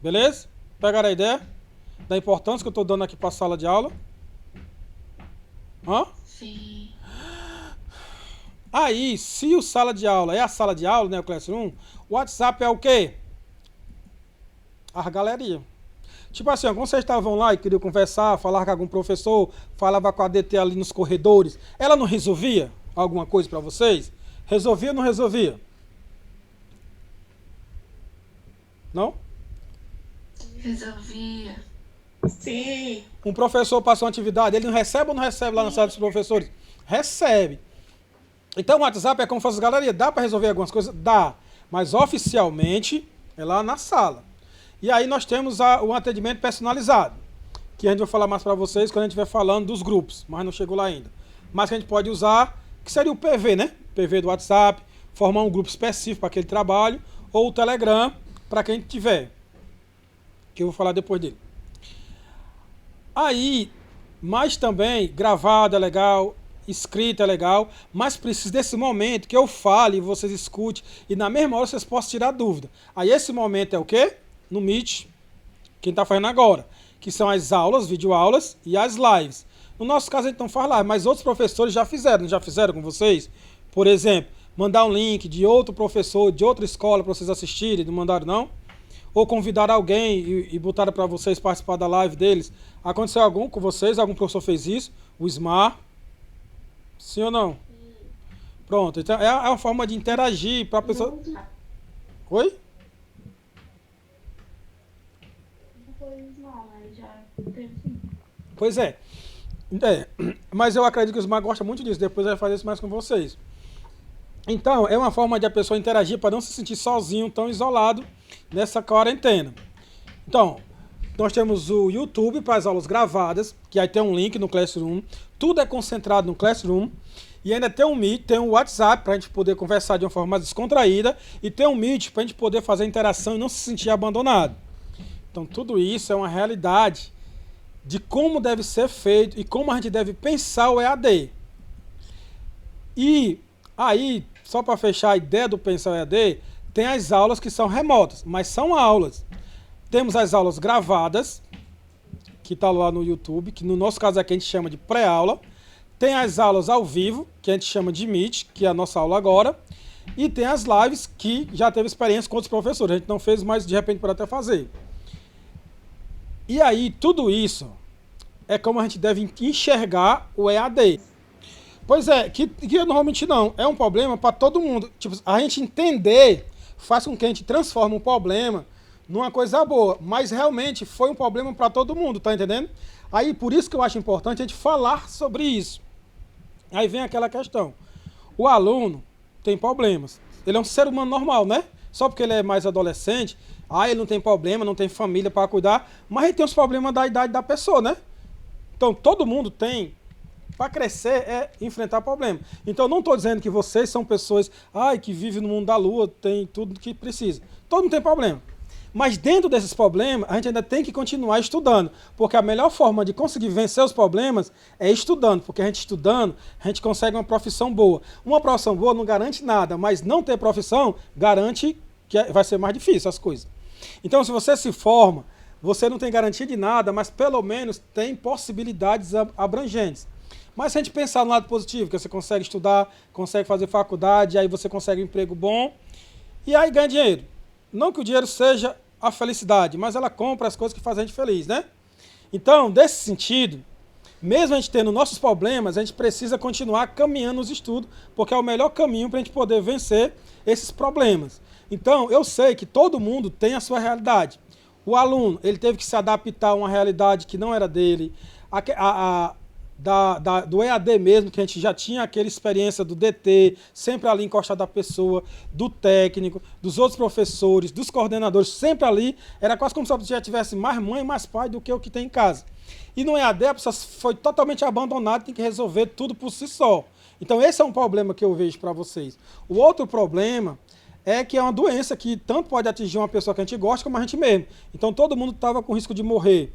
Beleza? Pegaram a ideia da importância que eu estou dando aqui para a sala de aula? Hã? Sim. Aí, se o sala de aula é a sala de aula, né, o Classroom, o WhatsApp é o quê? A galeria. Tipo assim, ó, quando vocês estavam lá e queriam conversar, falar com algum professor, falava com a DT ali nos corredores, ela não resolvia alguma coisa para vocês? Resolvia ou não resolvia? Não? Resolvia. Sim. Um professor passou uma atividade, ele não recebe ou não recebe lá na sala dos professores? Recebe. Então o WhatsApp é como se fosse galeria. Dá para resolver algumas coisas? Dá. Mas oficialmente é lá na sala. E aí nós temos o atendimento personalizado, que a gente vai falar mais para vocês quando a gente estiver falando dos grupos, mas não chegou lá ainda. Mas que a gente pode usar, que seria o PV, né? PV do WhatsApp, formar um grupo específico para aquele trabalho, ou o Telegram, para quem tiver, que eu vou falar depois dele. Aí, mas também, gravado é legal, escrito é legal, mas precisa desse momento que eu fale, vocês escutem, e na mesma hora vocês possam tirar dúvida. Aí esse momento é o quê? No Meet, quem está fazendo agora, que são as aulas, videoaulas e as lives. No nosso caso a gente não faz live, mas outros professores já fizeram com vocês? Por exemplo, mandar um link de outro professor, de outra escola para vocês assistirem, não mandaram não? Ou convidar alguém e botaram para vocês participar da live deles. Aconteceu algum com vocês? Algum professor fez isso? O Smart? Sim ou não? Pronto, então é uma forma de interagir para a pessoa... Oi? Não, mas já teve sim. Pois é. Mas eu acredito que o Smart gosta muito disso. Depois vai fazer isso mais com vocês. Então, é uma forma de a pessoa interagir para não se sentir sozinho, tão isolado nessa quarentena. Então, nós temos o YouTube para as aulas gravadas, que aí tem um link no Classroom. Tudo é concentrado no Classroom. E ainda tem um Meet, tem um WhatsApp para a gente poder conversar de uma forma mais descontraída. E tem um Meet para a gente poder fazer interação e não se sentir abandonado. Então, tudo isso é uma realidade de como deve ser feito e como a gente deve pensar o EAD. E aí, só para fechar a ideia do pensar o EAD, tem as aulas que são remotas, mas são aulas. Temos as aulas gravadas, que está lá no YouTube, que no nosso caso aqui a gente chama de pré-aula. Tem as aulas ao vivo, que a gente chama de Meet, que é a nossa aula agora. E tem as lives, que já teve experiência com outros professores. A gente não fez, mas de repente pode até fazer. E aí, tudo isso é como a gente deve enxergar o EAD. Pois é, que normalmente não. É um problema para todo mundo. Tipo, a gente entender faz com que a gente transforme um problema numa coisa boa. Mas realmente foi um problema para todo mundo, tá entendendo? Aí por isso que eu acho importante a gente falar sobre isso. Aí vem aquela questão. O aluno tem problemas. Ele é um ser humano normal, né? Só porque ele é mais adolescente, ele não tem problema, não tem família para cuidar, mas ele tem os problemas da idade da pessoa, né? Então todo mundo tem. Para crescer é enfrentar problema. Então não estou dizendo que vocês são pessoas que vivem no mundo da lua, tem tudo que precisa. Todo mundo tem problema. Mas dentro desses problemas, a gente ainda tem que continuar estudando. Porque a melhor forma de conseguir vencer os problemas é estudando. Porque a gente estudando, a gente consegue uma profissão boa. Uma profissão boa não garante nada, mas não ter profissão garante que vai ser mais difícil as coisas. Então se você se forma, você não tem garantia de nada, mas pelo menos tem possibilidades abrangentes. Mas se a gente pensar no lado positivo, que você consegue estudar, consegue fazer faculdade, aí você consegue um emprego bom, e aí ganha dinheiro. Não que o dinheiro seja a felicidade, mas ela compra as coisas que fazem a gente feliz, né? Então, desse sentido, mesmo a gente tendo nossos problemas, a gente precisa continuar caminhando nos estudos, porque é o melhor caminho para a gente poder vencer esses problemas. Então, eu sei que todo mundo tem a sua realidade. O aluno, ele teve que se adaptar a uma realidade que não era dele, do EAD mesmo, que a gente já tinha aquela experiência do DT, sempre ali encostado da pessoa, do técnico, dos outros professores, dos coordenadores, sempre ali, era quase como se a pessoa já tivesse mais mãe e mais pai do que o que tem em casa. E no EAD a pessoa foi totalmente abandonada, tem que resolver tudo por si só. Então esse é um problema que eu vejo para vocês. O outro problema é que é uma doença que tanto pode atingir uma pessoa que a gente gosta como a gente mesmo. Então todo mundo estava com risco de morrer.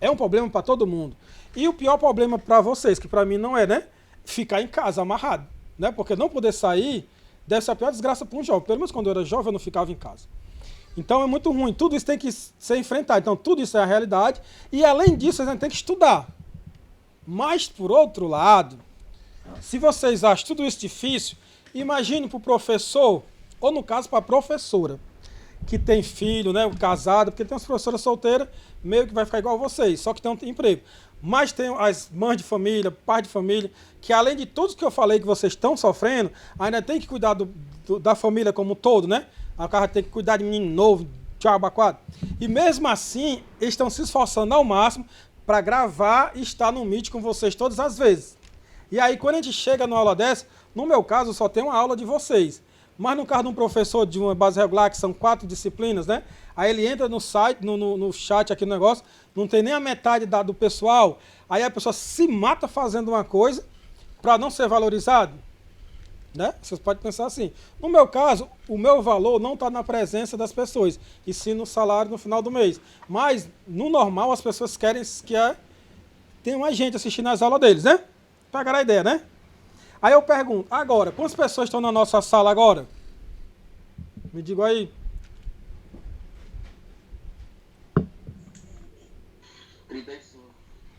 É um problema para todo mundo. E o pior problema para vocês, que para mim não é, né? Ficar em casa, amarrado. Né? Porque não poder sair deve ser a pior desgraça para um jovem. Pelo menos quando eu era jovem, eu não ficava em casa. Então é muito ruim. Tudo isso tem que ser enfrentado. Então tudo isso é a realidade. E além disso, a gente tem que estudar. Mas, por outro lado, se vocês acham tudo isso difícil, imagine para o professor, ou no caso para a professora, que tem filho, né, casado, porque tem umas professoras solteiras, meio que vai ficar igual a vocês, só que tem um emprego. Mas tem as mães de família, pais de família, que além de tudo que eu falei que vocês estão sofrendo, ainda tem que cuidar da família como um todo, né? A cara tem que cuidar de menino novo, tchau, quatro. E mesmo assim, eles estão se esforçando ao máximo para gravar e estar no Meet com vocês todas as vezes. E aí, quando a gente chega numa aula dessa, no meu caso, só tem uma aula de vocês. Mas no caso de um professor de uma base regular, que são 4 disciplinas, né? Aí ele entra no site, no chat aqui no negócio, não tem nem a metade do pessoal, aí a pessoa se mata fazendo uma coisa para não ser valorizado. Né? Vocês podem pensar assim. No meu caso, o meu valor não está na presença das pessoas, e sim no salário no final do mês. Mas, no normal, as pessoas querem que tem mais gente assistindo as aulas deles, né? Pegaram a ideia, né? Aí eu pergunto, agora, quantas pessoas estão na nossa sala agora? Me digam aí.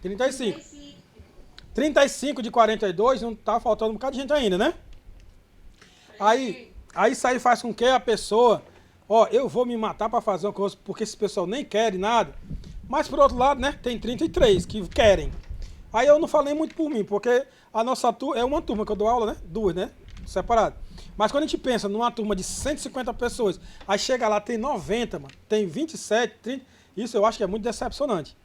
35. 35 de 42, não tá faltando um bocado de gente ainda, né? Aí isso aí faz com que a pessoa, eu vou me matar para fazer uma coisa, porque esse pessoal nem quer nada. Mas por outro lado, né, tem 33 que querem. Aí eu não falei muito por mim, porque a nossa turma é uma turma que eu dou aula, né? 2, né? Separado. Mas quando a gente pensa numa turma de 150 pessoas, aí chega lá, tem 90, mano, tem 27, 30, isso eu acho que é muito decepcionante.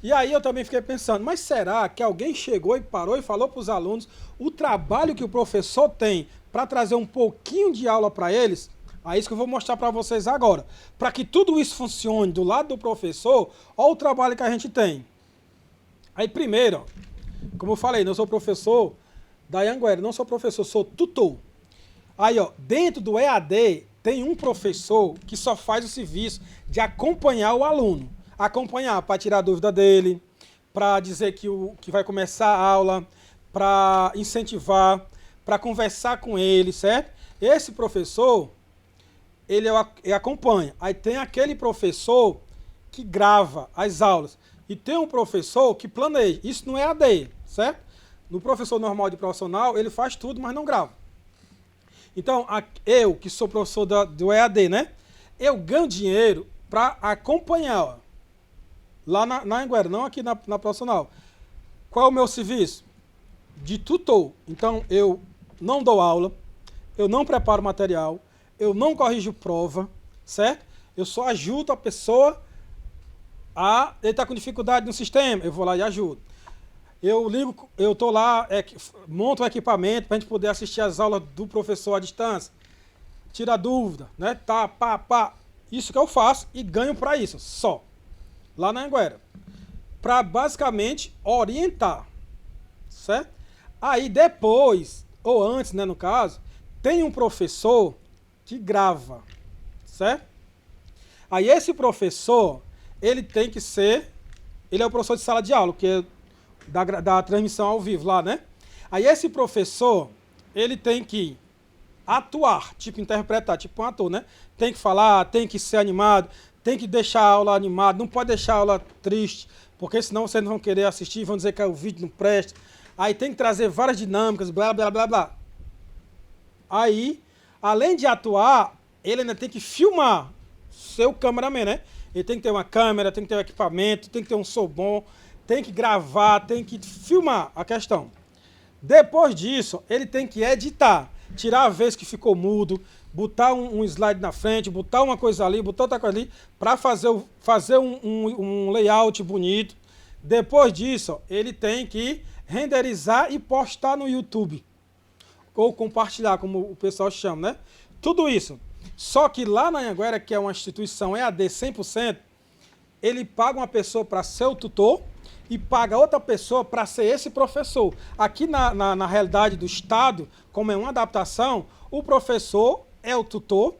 E aí eu também fiquei pensando, mas será que alguém chegou e parou e falou para os alunos o trabalho que o professor tem para trazer um pouquinho de aula para eles? É isso que eu vou mostrar para vocês agora. Para que tudo isso funcione do lado do professor, olha o trabalho que a gente tem. Aí primeiro, como eu falei, eu sou professor da Anhanguera, não sou professor, sou tutor. Aí, dentro do EAD, tem um professor que só faz o serviço de acompanhar o aluno. Acompanhar para tirar a dúvida dele, para dizer que vai começar a aula, para incentivar, para conversar com ele, certo? Esse professor, ele acompanha. Aí tem aquele professor que grava as aulas. E tem um professor que planeja. Isso não é EAD, certo? No professor normal de profissional, ele faz tudo, mas não grava. Então, eu, que sou professor do EAD, né? Eu ganho dinheiro para acompanhar. lá na Anhanguera, não aqui na profissional. Qual é o meu serviço? De tutor. Então, eu não dou aula, eu não preparo material, eu não corrijo prova, certo? Eu só ajudo a pessoa ele está com dificuldade no sistema, eu vou lá e ajudo. Eu tô lá, monto o equipamento para a gente poder assistir as aulas do professor à distância, tira dúvida, né? Tá, pá. Isso que eu faço e ganho para isso, só. Lá na Anhanguera. Para basicamente orientar, certo? Aí depois, ou antes, né, no caso, tem um professor que grava, certo? Aí esse professor, ele é o professor de sala de aula, que é da transmissão ao vivo lá, né? Aí esse professor, ele tem que atuar, tipo interpretar, tipo um ator, né? Tem que falar, tem que ser animado, tem que deixar a aula animada, não pode deixar a aula triste, porque senão vocês não vão querer assistir, vão dizer que o vídeo não presta. Aí tem que trazer várias dinâmicas, blá, blá, blá, blá. Aí, além de atuar, ele ainda tem que filmar, seu cameraman, né? Ele tem que ter uma câmera, tem que ter um equipamento, tem que ter um som bom, tem que gravar, tem que filmar a questão. Depois disso, ele tem que editar, tirar a vez que ficou mudo, botar um slide na frente, botar uma coisa ali, botar outra coisa ali, para fazer um layout bonito. Depois disso, ele tem que renderizar e postar no YouTube. Ou compartilhar, como o pessoal chama, né? Tudo isso. Só que lá na Anhanguera, que é uma instituição EAD 100%, ele paga uma pessoa para ser o tutor e paga outra pessoa para ser esse professor. Aqui na realidade do Estado, como é uma adaptação, o professor é o tutor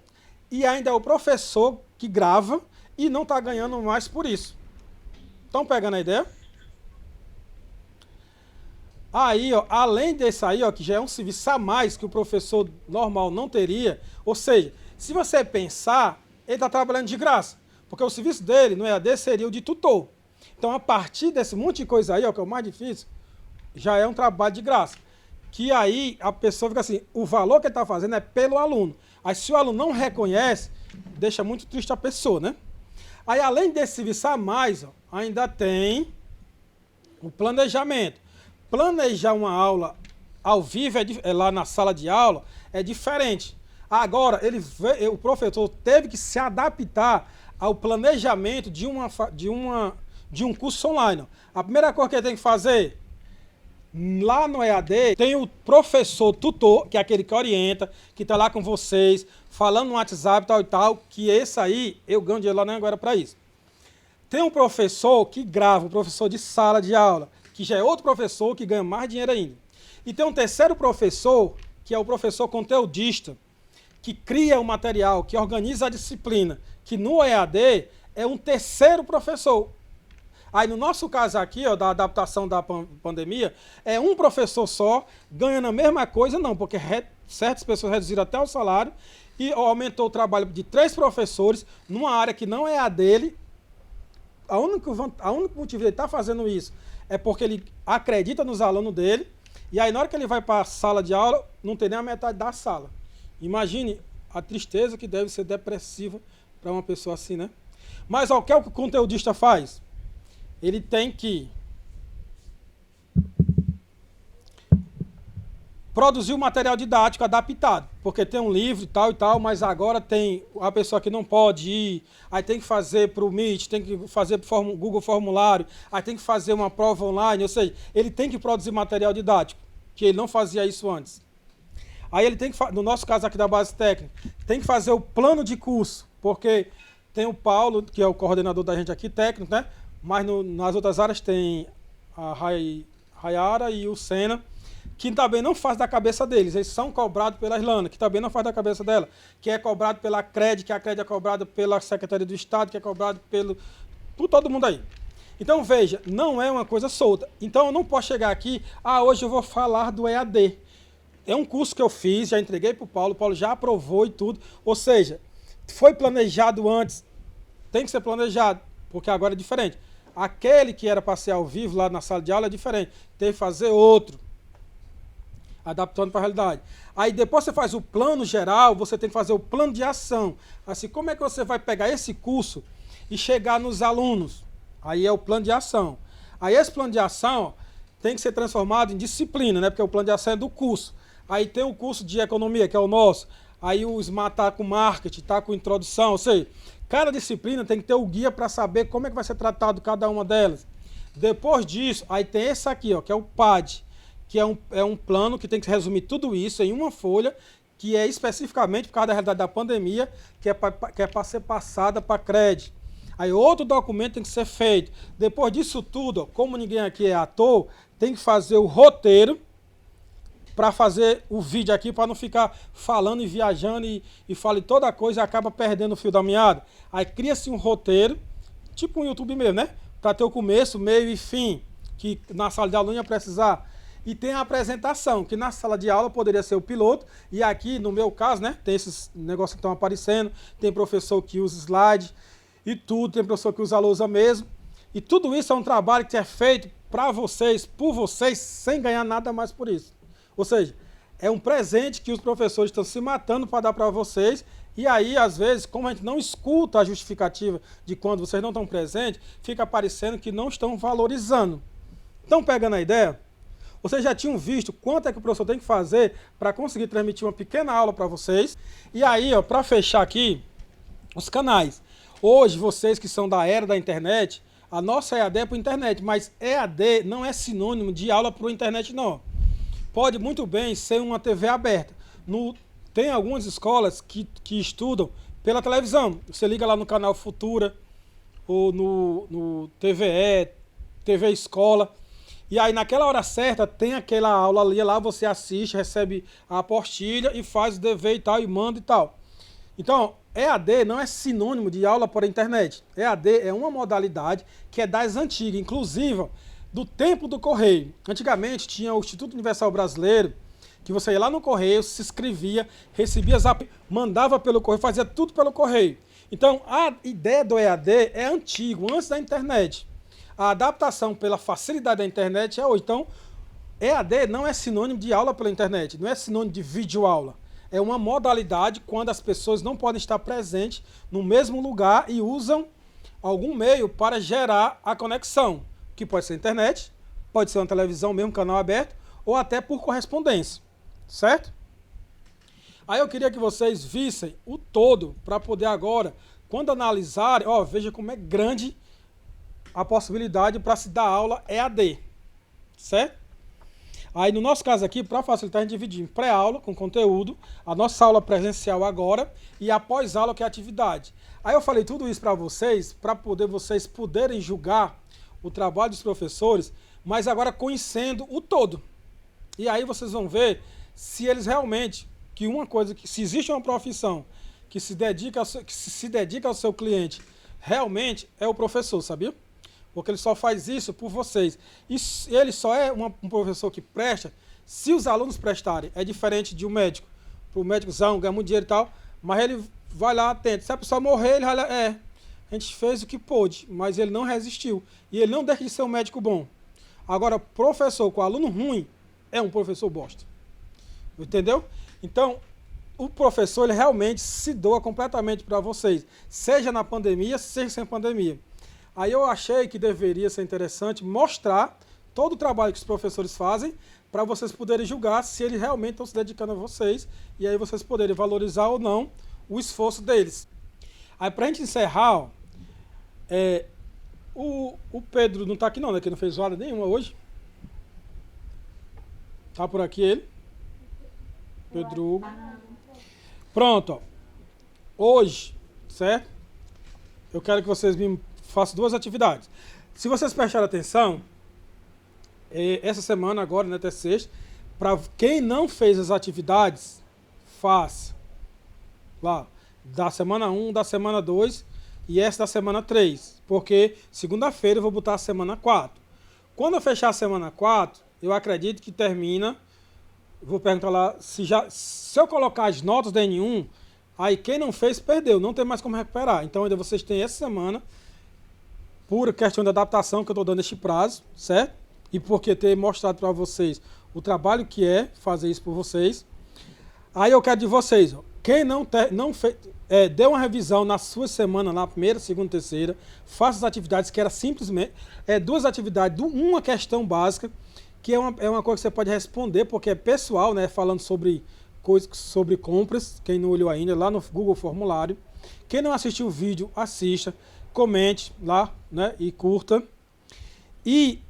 e ainda é o professor que grava e não está ganhando mais por isso. Estão pegando a ideia? Aí, ó, além desse aí, ó, que já é um serviço a mais que o professor normal não teria, ou seja, se você pensar, ele está trabalhando de graça, porque o serviço dele no EAD seria o de tutor. Então, a partir desse monte de coisa aí, ó, que é o mais difícil, já é um trabalho de graça. Que aí a pessoa fica assim, o valor que ele está fazendo é pelo aluno. Aí se o aluno não reconhece, deixa muito triste a pessoa, né? Aí além desse serviço a mais, ó, ainda tem o planejamento. Planejar uma aula ao vivo lá na sala de aula é diferente. Agora, o professor teve que se adaptar ao planejamento de um curso online. A primeira coisa que ele tem que fazer, lá no EAD, tem o professor tutor, que é aquele que orienta, que está lá com vocês, falando no WhatsApp, tal e tal, que esse aí, eu ganho dinheiro lá na Anhanguera para isso. Tem um professor que grava, um professor de sala de aula, que já é outro professor que ganha mais dinheiro ainda. E tem um terceiro professor, que é o professor conteudista, que cria o material, que organiza a disciplina, que no EAD é um terceiro professor. Aí no nosso caso aqui, ó, da adaptação da pandemia, é um professor só, ganhando a mesma coisa, não, porque certas pessoas reduziram até o salário e aumentou o trabalho de 3 professores numa área que não é a dele. A única motivo de ele estar fazendo isso é porque ele acredita nos alunos dele, e aí na hora que ele vai para a sala de aula, não tem nem a metade da sala. Imagine a tristeza que deve ser depressiva para uma pessoa assim, né? Mas ó, o que o conteudista faz? Ele tem que produzir um material didático adaptado, porque tem um livro e tal, mas agora tem a pessoa que não pode ir, aí tem que fazer para o Meet, tem que fazer para o Google Formulário, aí tem que fazer uma prova online, ou seja, ele tem que produzir material didático, que ele não fazia isso antes. Aí ele tem que, no nosso caso aqui da base técnica, tem que fazer o plano de curso, porque tem o Paulo, que é o coordenador da gente aqui, técnico, né? Mas nas outras áreas tem a Rayara e o Senna, que também não faz da cabeça deles. Eles são cobrados pela Irlanda, que também não faz da cabeça dela. Que é cobrado pela CRED, que a CRED é cobrada pela Secretaria do Estado, que é cobrado por todo mundo aí. Então, veja, não é uma coisa solta. Então, eu não posso chegar aqui, hoje eu vou falar do EAD. É um curso que eu fiz, já entreguei para o Paulo já aprovou e tudo. Ou seja, foi planejado antes, tem que ser planejado, porque agora é diferente. Aquele que era para ser ao vivo lá na sala de aula é diferente. Tem que fazer outro, adaptando para a realidade. Aí depois você faz o plano geral, você tem que fazer o plano de ação. Assim, como é que você vai pegar esse curso e chegar nos alunos? Aí é o plano de ação. Aí esse plano de ação ó, tem que ser transformado em disciplina, né? Porque o plano de ação é do curso. Aí tem o curso de economia, que é o nosso. Aí o SMART tá com marketing, tá com introdução, ou seja, cada disciplina tem que ter o guia para saber como é que vai ser tratado cada uma delas. Depois disso, aí tem esse aqui, ó, que é o PAD, que é um plano que tem que resumir tudo isso em uma folha, que é especificamente por causa da realidade da pandemia, que é para ser passada para crédito. Aí outro documento tem que ser feito. Depois disso tudo, ó, como ninguém aqui é ator, tem que fazer o roteiro para fazer o vídeo aqui, para não ficar falando e viajando e fale toda coisa e acaba perdendo o fio da meada. Aí cria-se um roteiro, tipo um YouTube mesmo, né? Para ter o começo, meio e fim, que na sala de aula não ia precisar. E tem a apresentação, que na sala de aula poderia ser o piloto, e aqui, no meu caso, né? Tem esses negócios que estão aparecendo, tem professor que usa slide e tudo, tem professor que usa a lousa mesmo. E tudo isso é um trabalho que é feito para vocês, por vocês, sem ganhar nada mais por isso. Ou seja, é um presente que os professores estão se matando para dar para vocês. E aí, às vezes, como a gente não escuta a justificativa de quando vocês não estão presentes, fica parecendo que não estão valorizando. Estão pegando a ideia? Vocês já tinham visto quanto é que o professor tem que fazer para conseguir transmitir uma pequena aula para vocês. E aí, ó, para fechar aqui, os canais. Hoje, vocês que são da era da internet, a nossa EAD é para a internet, mas EAD não é sinônimo de aula para a internet, não. Pode muito bem ser uma TV aberta. Tem algumas escolas que estudam pela televisão. Você liga lá no canal Futura, ou no TVE, TV Escola. E aí naquela hora certa tem aquela aula ali, lá você assiste, recebe a apostila e faz o dever e tal, e manda e tal. Então, EAD não é sinônimo de aula por internet. EAD é uma modalidade que é das antigas, inclusive do tempo do correio. Antigamente tinha o Instituto Universal Brasileiro, que você ia lá no correio, se inscrevia, recebia zap, mandava pelo correio, fazia tudo pelo correio. Então, a ideia do EAD é antigo, antes da internet. A adaptação pela facilidade da internet é hoje. Então, EAD não é sinônimo de aula pela internet, não é sinônimo de videoaula. É uma modalidade quando as pessoas não podem estar presentes no mesmo lugar e usam algum meio para gerar a conexão, que pode ser internet, pode ser uma televisão mesmo, canal aberto, ou até por correspondência, certo? Aí eu queria que vocês vissem o todo, para poder agora, quando analisarem, ó, veja como é grande a possibilidade para se dar aula EAD, certo? Aí no nosso caso aqui, para facilitar, a gente divide em pré-aula com conteúdo, a nossa aula presencial agora e a pós-aula que é a atividade. Aí eu falei tudo isso para vocês poderem julgar o trabalho dos professores, mas agora conhecendo o todo. E aí vocês vão ver se eles realmente, que uma coisa, que se existe uma profissão que se dedica ao seu cliente, realmente é o professor, sabia? Porque ele só faz isso por vocês. E ele só é um professor que presta se os alunos prestarem. É diferente de um médico. O médicozão ganha muito dinheiro e tal, mas ele vai lá atento. Se a pessoa morrer, ele vai lá, a gente fez o que pôde, mas ele não resistiu. E ele não deixa de ser um médico bom. Agora, professor com aluno ruim é um professor bosta. Entendeu? Então, o professor ele realmente se doa completamente para vocês. Seja na pandemia, seja sem pandemia. Aí eu achei que deveria ser interessante mostrar todo o trabalho que os professores fazem para vocês poderem julgar se eles realmente estão se dedicando a vocês e aí vocês poderem valorizar ou não o esforço deles. Aí para a gente encerrar, ó, o Pedro não está aqui não, né? Que não fez zoada nenhuma hoje. Tá por aqui ele. Pedro Hugo. Pronto, ó. Hoje, certo? Eu quero que vocês me façam duas atividades. Se vocês prestarem atenção, essa semana agora, né, até sexta, para quem não fez as atividades, faça. Lá, da semana 1, da semana 2 e essa da semana 3. Porque segunda-feira eu vou botar a semana 4. Quando eu fechar a semana 4, eu acredito que termina. Vou perguntar lá, se eu colocar as notas da N1, aí quem não fez, perdeu, não tem mais como recuperar. Então ainda vocês têm essa semana, por questão de adaptação que eu estou dando este prazo, certo? E porque ter mostrado para vocês o trabalho que é fazer isso por vocês. Aí eu quero de vocês, ó, quem não fez, dê uma revisão na sua semana, na primeira, segunda, terceira. Faça as atividades que era simplesmente 2 atividades, uma questão básica, que é uma coisa que você pode responder, porque é pessoal, né? Falando sobre coisas sobre compras. Quem não olhou ainda, lá no Google Formulário. Quem não assistiu o vídeo, assista, comente lá, né? E curta. E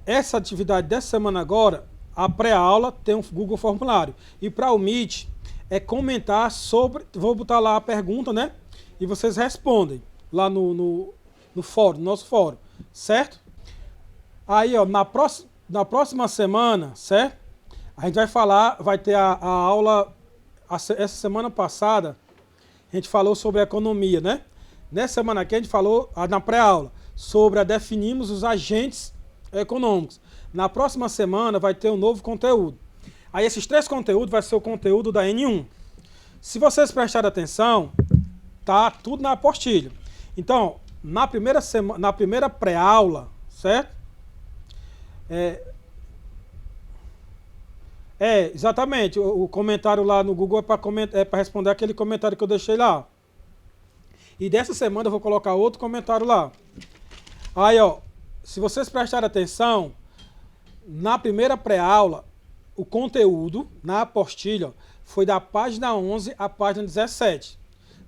essa atividade dessa semana agora, a pré-aula tem um Google Formulário. E para o Meet é comentar sobre, vou botar lá a pergunta, né? E vocês respondem lá no fórum, no nosso fórum, certo? Aí, ó, na próxima semana, certo? A gente vai falar, vai ter a aula, essa semana passada, a gente falou sobre a economia, né? Nessa semana aqui a gente falou, na pré-aula, sobre definirmos os agentes econômicos. Na próxima semana vai ter um novo conteúdo. Aí esses 3 conteúdos vai ser o conteúdo da N1. Se vocês prestarem atenção, tá tudo na apostila. Então, na primeira pré-aula, certo? Exatamente. O comentário lá no Google é para responder aquele comentário que eu deixei lá. E dessa semana eu vou colocar outro comentário lá. Aí, ó, se vocês prestarem atenção, na primeira pré-aula, o conteúdo na apostila foi da página 11 à página 17.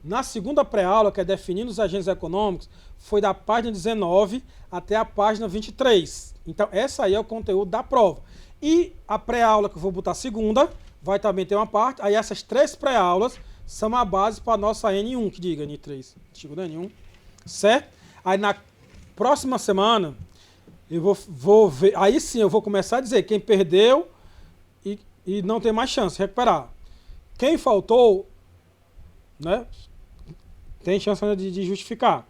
Na segunda pré-aula, que é definindo os agentes econômicos, foi da página 19 até a página 23. Então, essa aí é o conteúdo da prova. E a pré-aula que eu vou botar segunda, vai também ter uma parte. Aí essas 3 pré-aulas são a base para a nossa N1, que diga N3, segunda N1, certo? Aí na próxima semana, eu vou ver, aí sim eu vou começar a dizer quem perdeu e não tem mais chance de recuperar. Quem faltou, né, tem chance de justificar.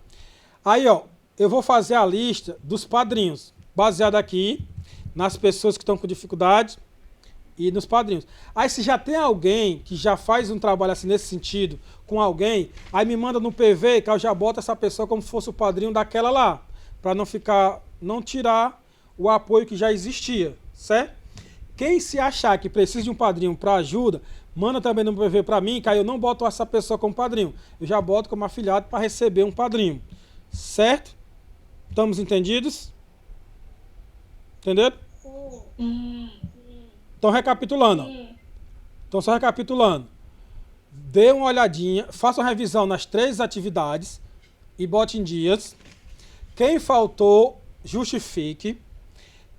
Aí, ó, eu vou fazer a lista dos padrinhos, baseado aqui nas pessoas que estão com dificuldade e nos padrinhos. Aí se já tem alguém que já faz um trabalho assim nesse sentido com alguém, aí me manda no PV que eu já boto essa pessoa como se fosse o padrinho daquela lá, para não tirar o apoio que já existia, certo? Quem se achar que precisa de um padrinho para ajuda, manda também no PV para mim, que aí eu não boto essa pessoa como padrinho, eu já boto como afiliado para receber um padrinho, certo? Estamos entendidos? Entenderam? Então, recapitulando. Então, só recapitulando. Dê uma olhadinha, faça uma revisão nas 3 atividades e bote em dias. Quem faltou, justifique.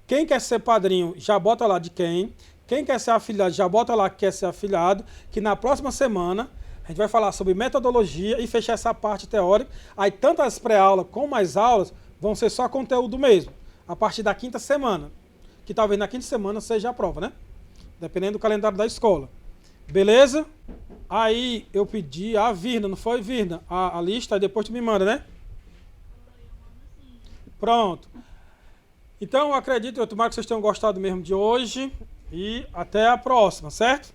Quem quer ser padrinho, já bota lá de quem. Quem quer ser afiliado, já bota lá que quer ser afiliado. Que na próxima semana a gente vai falar sobre metodologia e fechar essa parte teórica. Aí, tanto as pré-aulas como as aulas vão ser só conteúdo mesmo. A partir da 5ª semana. Que talvez na 5ª semana seja a prova, né? Dependendo do calendário da escola. Beleza? Aí eu pedi a Virna, não foi, Virna? A lista, aí depois tu me manda, né? Pronto. Então eu acredito, eu tomara que vocês tenham gostado mesmo de hoje. E até a próxima, certo?